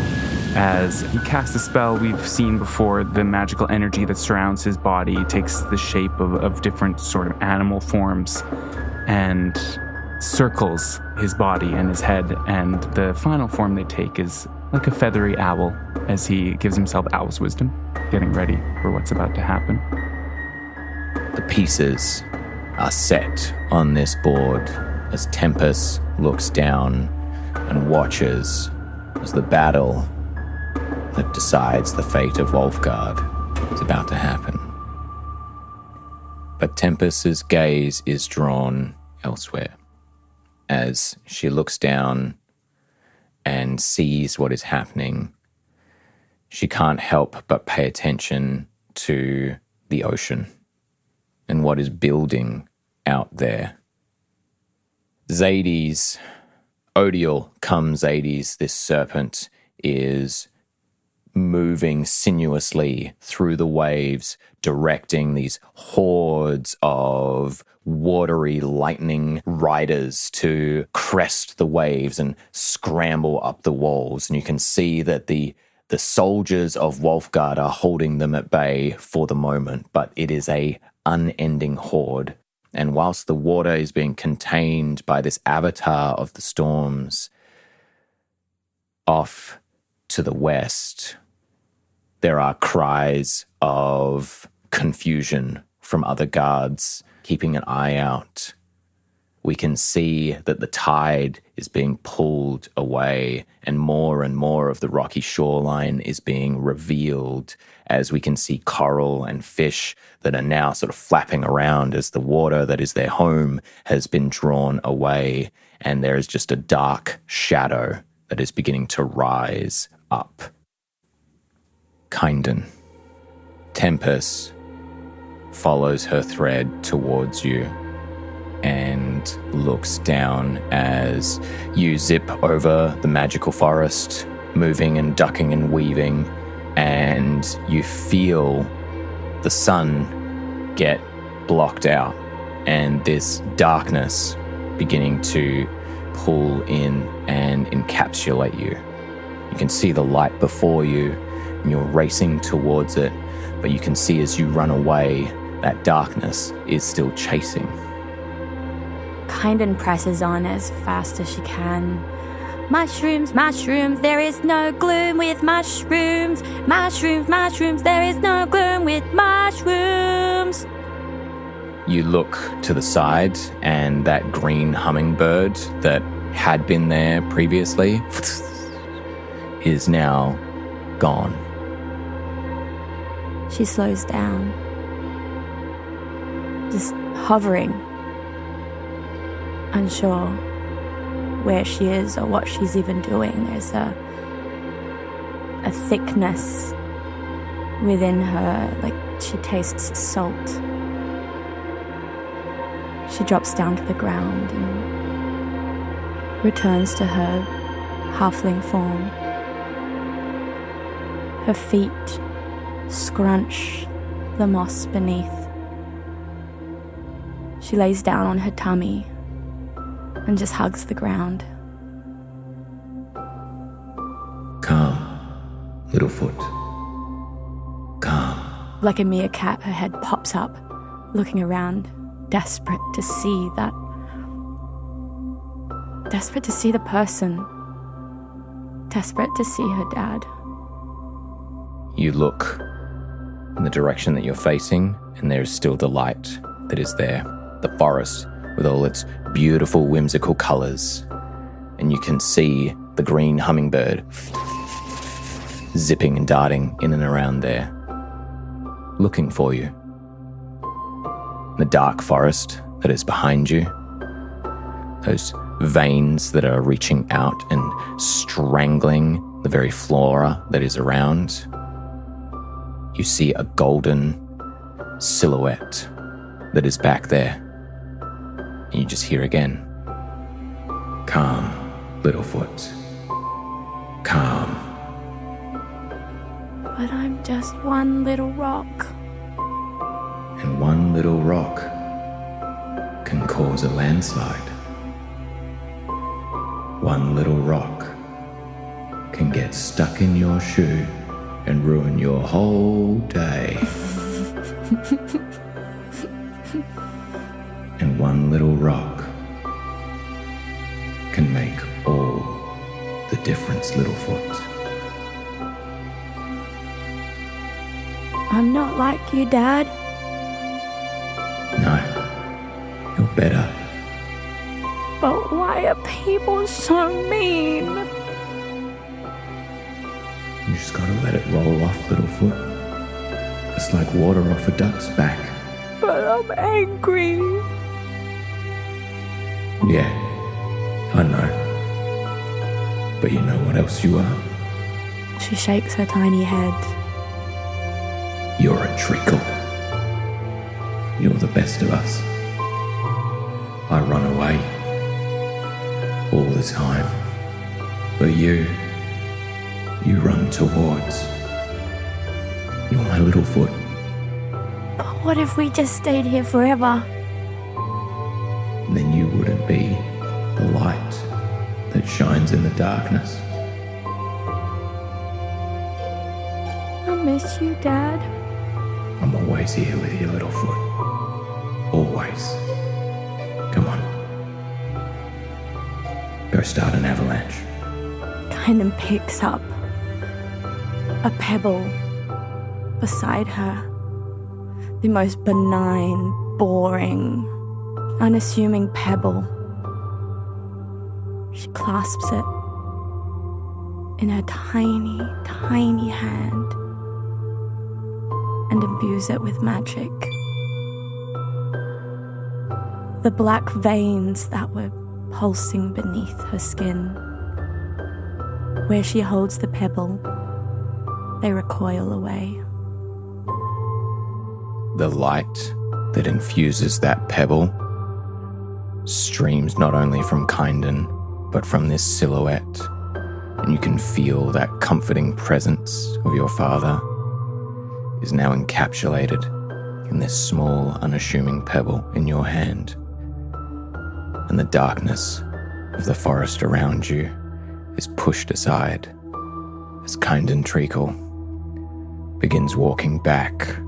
As he casts a spell we've seen before, the magical energy that surrounds his body takes the shape of different sort of animal forms and circles his body and his head, and the final form they take is like a feathery owl as he gives himself owl's wisdom, getting ready for what's about to happen. The pieces are set on this board as Tempest looks down and watches as the battle that decides the fate of Wolfgard is about to happen. But Tempest's gaze is drawn elsewhere as she looks down and sees what is happening. She can't help but pay attention to the ocean and what is building out there. Odiel cum Zades, this serpent, is moving sinuously through the waves, directing these hordes of watery lightning riders to crest the waves and scramble up the walls. And you can see that the soldiers of Wolfguard are holding them at bay for the moment, but it is a unending horde. And whilst the water is being contained by this avatar of the storms, off to the west, there are cries of confusion from other guards keeping an eye out. We can see that the tide is being pulled away and more of the rocky shoreline is being revealed as we can see coral and fish that are now sort of flapping around as the water that is their home has been drawn away, and there is just a dark shadow that is beginning to rise up. Kynden. Tempest follows her thread towards you and looks down as you zip over the magical forest, moving and ducking and weaving, and you feel the sun get blocked out and this darkness beginning to pull in and encapsulate you. You can see the light before you and you're racing towards it, but you can see as you run away, that darkness is still chasing. Kynden presses on as fast as she can. Mushrooms, mushrooms, there is no gloom with mushrooms. Mushrooms, mushrooms, there is no gloom with mushrooms. You look to the side and that green hummingbird that had been there previously is now gone. She slows down, just hovering, unsure where she is or what she's even doing. There's a thickness within her, like she tastes salt. She drops down to the ground and returns to her halfling form. Her feet scrunch the moss beneath. She lays down on her tummy and just hugs the ground. Calm, Littlefoot. Calm. Like a meerkat, her head pops up, looking around, desperate to see the person, desperate to see her dad. You look in the direction that you're facing, and there is still the light that is there. The forest with all its beautiful, whimsical colours. And you can see the green hummingbird zipping and darting in and around there, looking for you. The dark forest that is behind you, those veins that are reaching out and strangling the very flora that is around. You see a golden silhouette that is back there. And you just hear again. Calm, Littlefoot. Calm. But I'm just one little rock. And one little rock can cause a landslide. One little rock can get stuck in your shoe and ruin your whole day. And one little rock can make all the difference, Littlefoot. I'm not like you, Dad. No, you're better. But why are people so mean? You just gotta let it roll off, Littlefoot. It's like water off a duck's back. But I'm angry. Yeah, I know. But you know what else you are? She shakes her tiny head. You're a Treacle. You're the best of us. I run away all the time. But you run towards. my little foot. But what if we just stayed here forever? Then you wouldn't be the light that shines in the darkness. I miss you, Dad. I'm always here with you, little foot. Always. Come on. Go start an avalanche. Kynden picks up a pebble beside her. The most benign, boring, unassuming pebble. She clasps it in her tiny, tiny hand and imbues it with magic. The black veins that were pulsing beneath her skin, where she holds the pebble, they recoil away. The light that infuses that pebble streams not only from Kynden, but from this silhouette, and you can feel that comforting presence of your father is now encapsulated in this small, unassuming pebble in your hand. And the darkness of the forest around you is pushed aside as Kynden Treacle begins walking back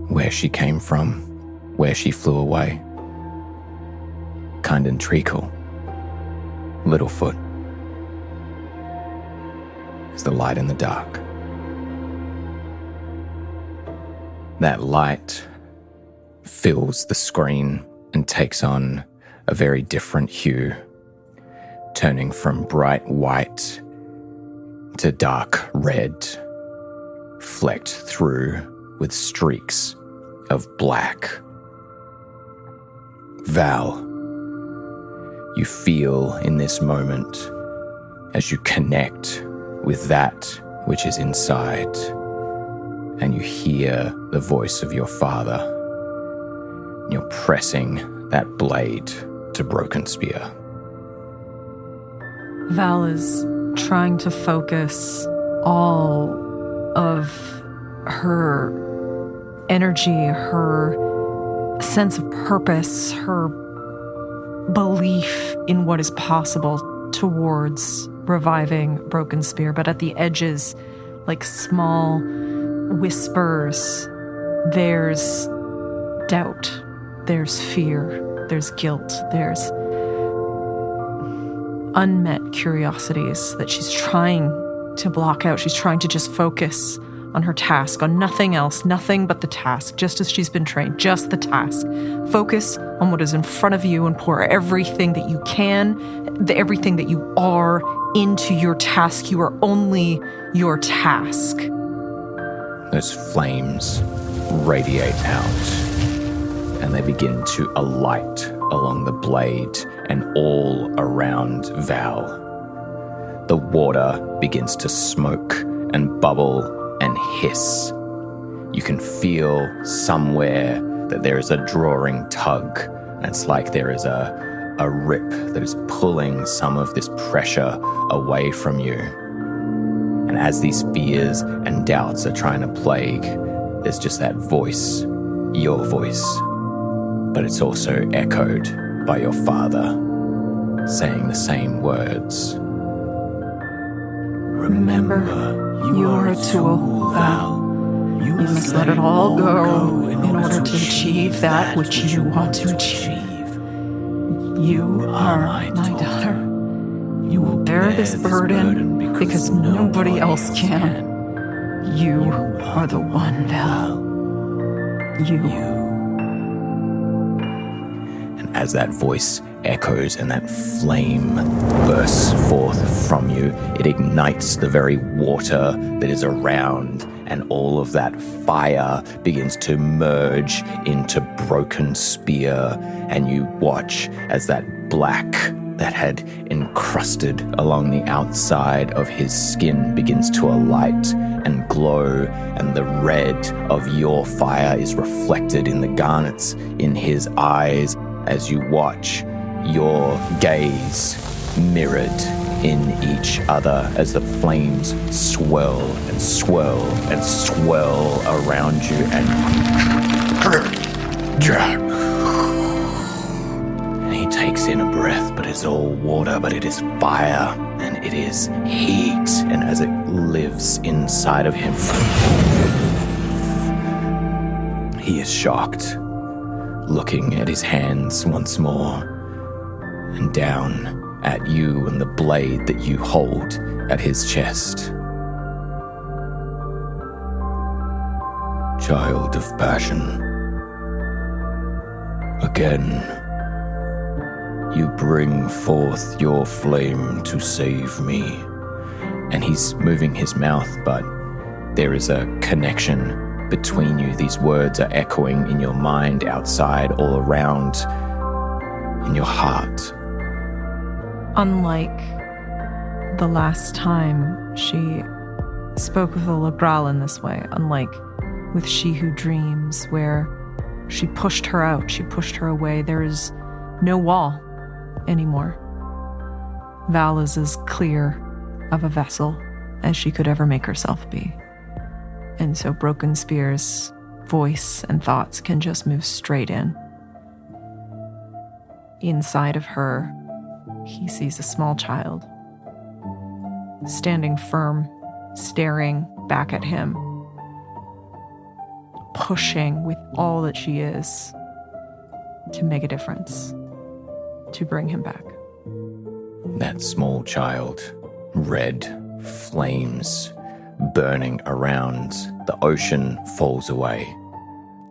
where she came from, where she flew away. Kynden Treacle, Littlefoot, is the light in the dark. That light fills the screen and takes on a very different hue, turning from bright white to dark red, flecked through with streaks of black. Val, you feel in this moment as you connect with that which is inside, and you hear the voice of your father. You're pressing that blade to Broken Spear. Val is trying to focus all of her energy, her sense of purpose, her belief in what is possible towards reviving Broken Spear. But at the edges, like small whispers, there's doubt, there's fear, there's guilt, there's unmet curiosities that she's trying to block out. She's trying to just focus on her task, on nothing else, nothing but the task, just as she's been trained, just the task. Focus on what is in front of you and pour everything that you can, everything that you are into your task. You are only your task. Those flames radiate out, and they begin to alight along the blade and all around Val. The water begins to smoke and bubble and hiss. You can feel somewhere that there is a drawing tug, and it's like there is a rip that is pulling some of this pressure away from you. And as these fears and doubts are trying to plague, there's just that voice, your voice, but it's also echoed by your father, saying the same words. Remember, you are a tool, Val. You must let it all go in order to achieve that which you want to achieve. You are my daughter. You will bear this burden because nobody else can. You are the one, Val. You. And as that voice echoes and that flame bursts forth from you, it ignites the very water that is around, and all of that fire begins to merge into Broken Spear, and you watch as that black that had encrusted along the outside of his skin begins to alight and glow, and the red of your fire is reflected in the garnets in his eyes as you watch your gaze mirrored in each other as the flames swirl and swirl and swirl around you and he takes in a breath, but it's all water, but it is fire and it is heat, and as it lives inside of him, he is shocked, looking at his hands once more and down at you and the blade that you hold at his chest. Child of passion, again, you bring forth your flame to save me. And he's moving his mouth, but there is a connection between you. These words are echoing in your mind, outside, all around, in your heart. Unlike the last time she spoke with the Legral in this way, unlike with She Who Dreams, where she pushed her out, she pushed her away, there is no wall anymore. Val is as clear of a vessel as she could ever make herself be. And so Broken Spear's voice and thoughts can just move straight in. Inside of her, he sees a small child, standing firm, staring back at him, pushing with all that she is to make a difference, to bring him back. That small child, red flames burning around, the ocean falls away.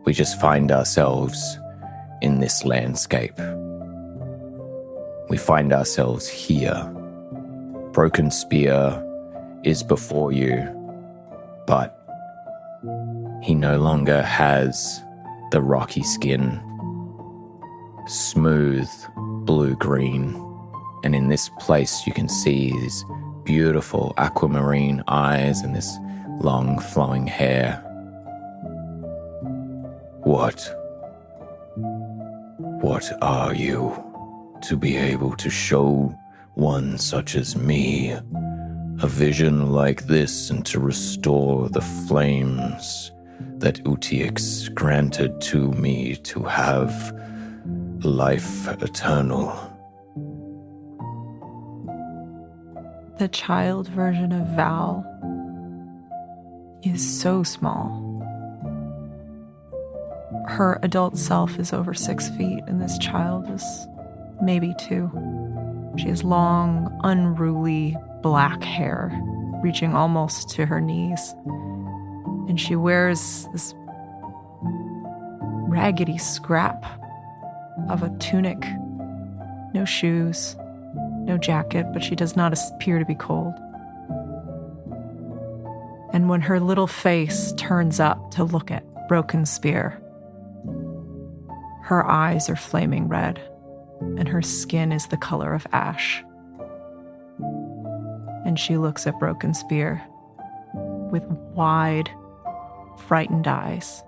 We just find ourselves in this landscape. We find ourselves here. Broken Spear is before you, but he no longer has the rocky skin, smooth blue-green, and in this place you can see these beautiful aquamarine eyes and this long flowing hair. What are you to be able to show one such as me a vision like this and to restore the flames that Utiix granted to me to have life eternal? The child version of Val is so small. Her adult self is over 6 feet, and this child is maybe 2. She has long, unruly black hair, reaching almost to her knees. And she wears this raggedy scrap of a tunic. No shoes, no jacket, but she does not appear to be cold. And when her little face turns up to look at Broken Spear, her eyes are flaming red, and her skin is the color of ash. And she looks at Broken Spear with wide, frightened eyes.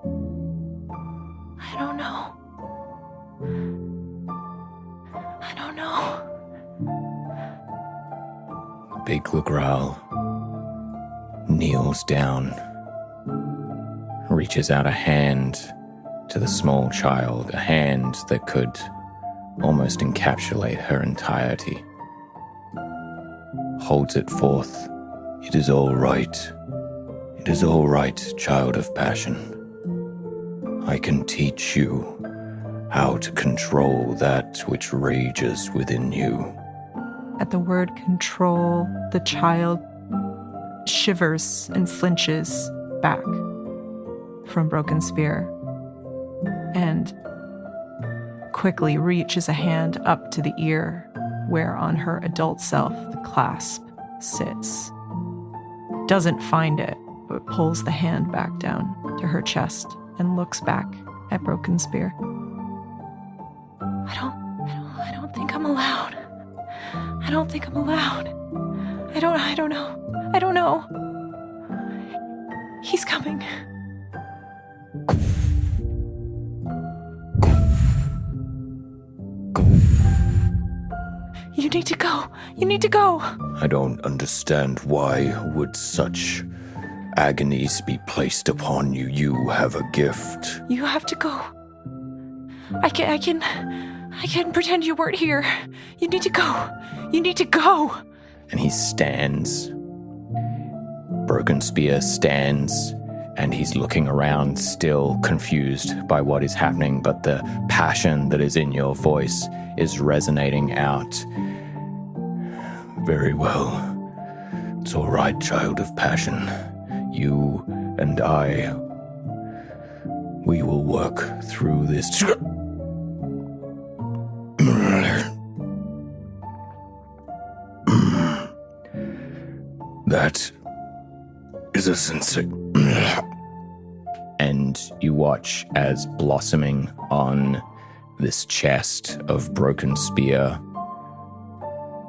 I don't know. Big Legral kneels down, reaches out a hand to the small child, a hand that could almost encapsulate her entirety. Holds it forth. It is all right. It is all right, child of passion. I can teach you how to control that which rages within you. At the word control, the child shivers and flinches back from Broken Spear and quickly reaches a hand up to the ear where on her adult self the clasp sits. Doesn't find it, but pulls the hand back down to her chest and looks back at Broken Spear. I don't think I'm allowed. I don't think I'm allowed. I don't know. He's coming. You need to go. You need to go. I don't understand why would such agonies be placed upon you. You have a gift. You have to go. I can pretend you weren't here. You need to go. You need to go. And he stands. Broken Spear stands, and he's looking around, still confused by what is happening, but the passion that is in your voice is resonating out. Very well. It's all right, child of passion. You and I, we will work through this. That is a sincere. And you watch as blossoming on this chest of Broken Spear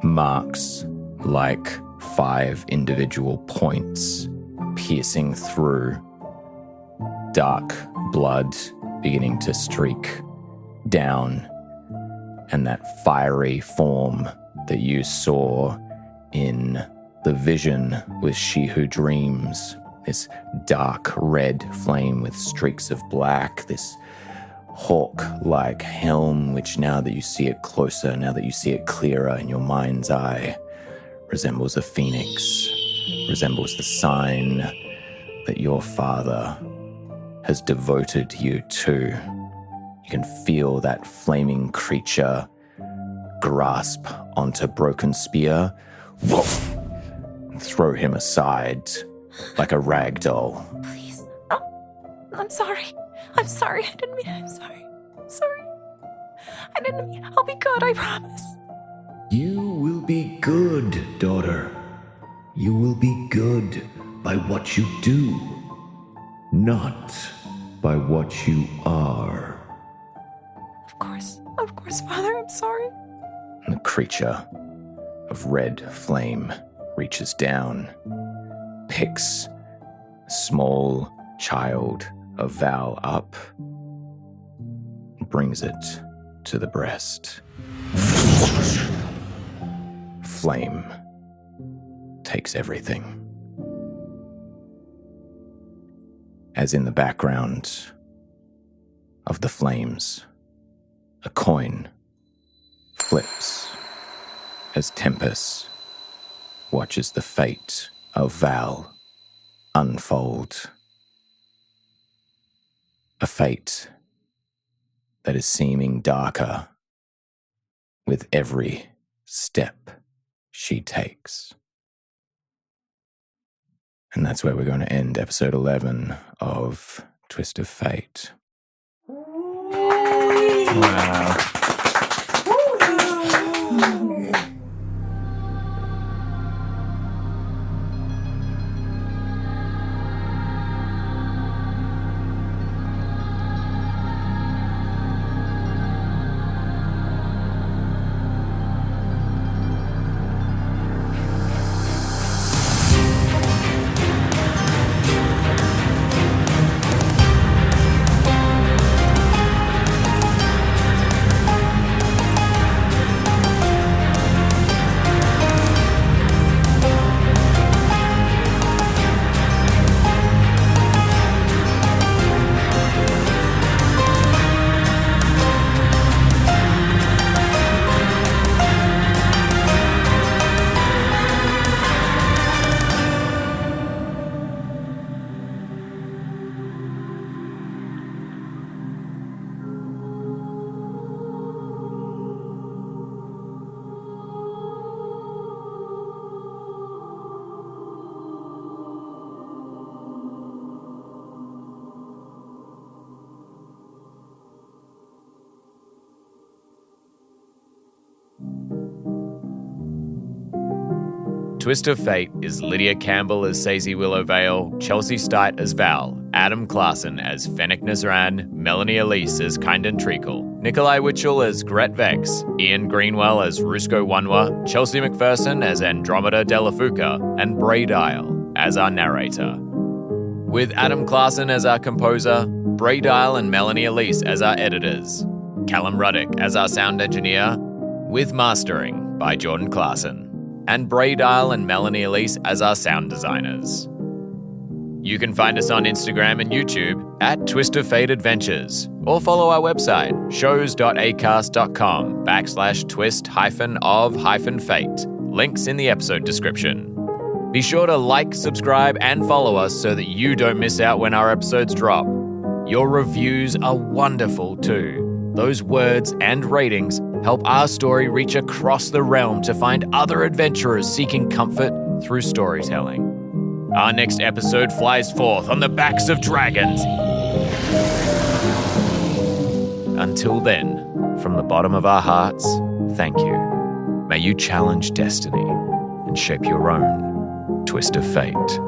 marks like 5 individual points piercing through, dark blood beginning to streak down, and that fiery form that you saw in the vision with She Who Dreams, this dark red flame with streaks of black, this hawk-like helm, which now that you see it closer, now that you see it clearer in your mind's eye, resembles a phoenix, resembles the sign that your father has devoted you to. You can feel that flaming creature grasp onto Broken Spear, whoa, and throw him aside like a rag doll. Please. Oh, I'm sorry. I'm sorry. I didn't mean it. I'm sorry. I'm sorry. I didn't mean it. I'll be good, I promise. You will be good, daughter. You will be good by what you do, not by what you are. Of course, Father, I'm sorry. And the creature of red flame reaches down, picks a small child of Val up, brings it to the breast. Flame takes everything. As in the background of the flames, a coin flips as Tempest watches the fate of Val unfold. A fate that is seeming darker with every step she takes. And that's where we're going to end episode 11 of Twist of Fate. Wow. Twist of Fate is Lydia Campbell as Sazey Willowvale, Chelsey Styut as Val, Adam Klassen as Fennec Nazran, Melanie Ellyce as Kynden Treacle, Nikolai Witschl as Gret Vex, Ian Greenwell as Rusco Wanwa, Chelsey McPherson as Andromeda de la Phouka, and Braye as our narrator. With Adam Klassen as our composer, Braye and Melanie Ellyce as our editors, Callum Rudyk as our sound engineer, with mastering by Jordan Klassen, and Braye and Melanie Ellyce as our sound designers. You can find us on Instagram and YouTube at Twist of Fate Adventures, or follow our website, shows.acast.com/twist-of-fate. Links in the episode description. Be sure to like, subscribe, and follow us so that you don't miss out when our episodes drop. Your reviews are wonderful too. Those words and ratings help our story reach across the realm to find other adventurers seeking comfort through storytelling. Our next episode flies forth on the backs of dragons. Until then, from the bottom of our hearts, thank you. May you challenge destiny and shape your own twist of fate.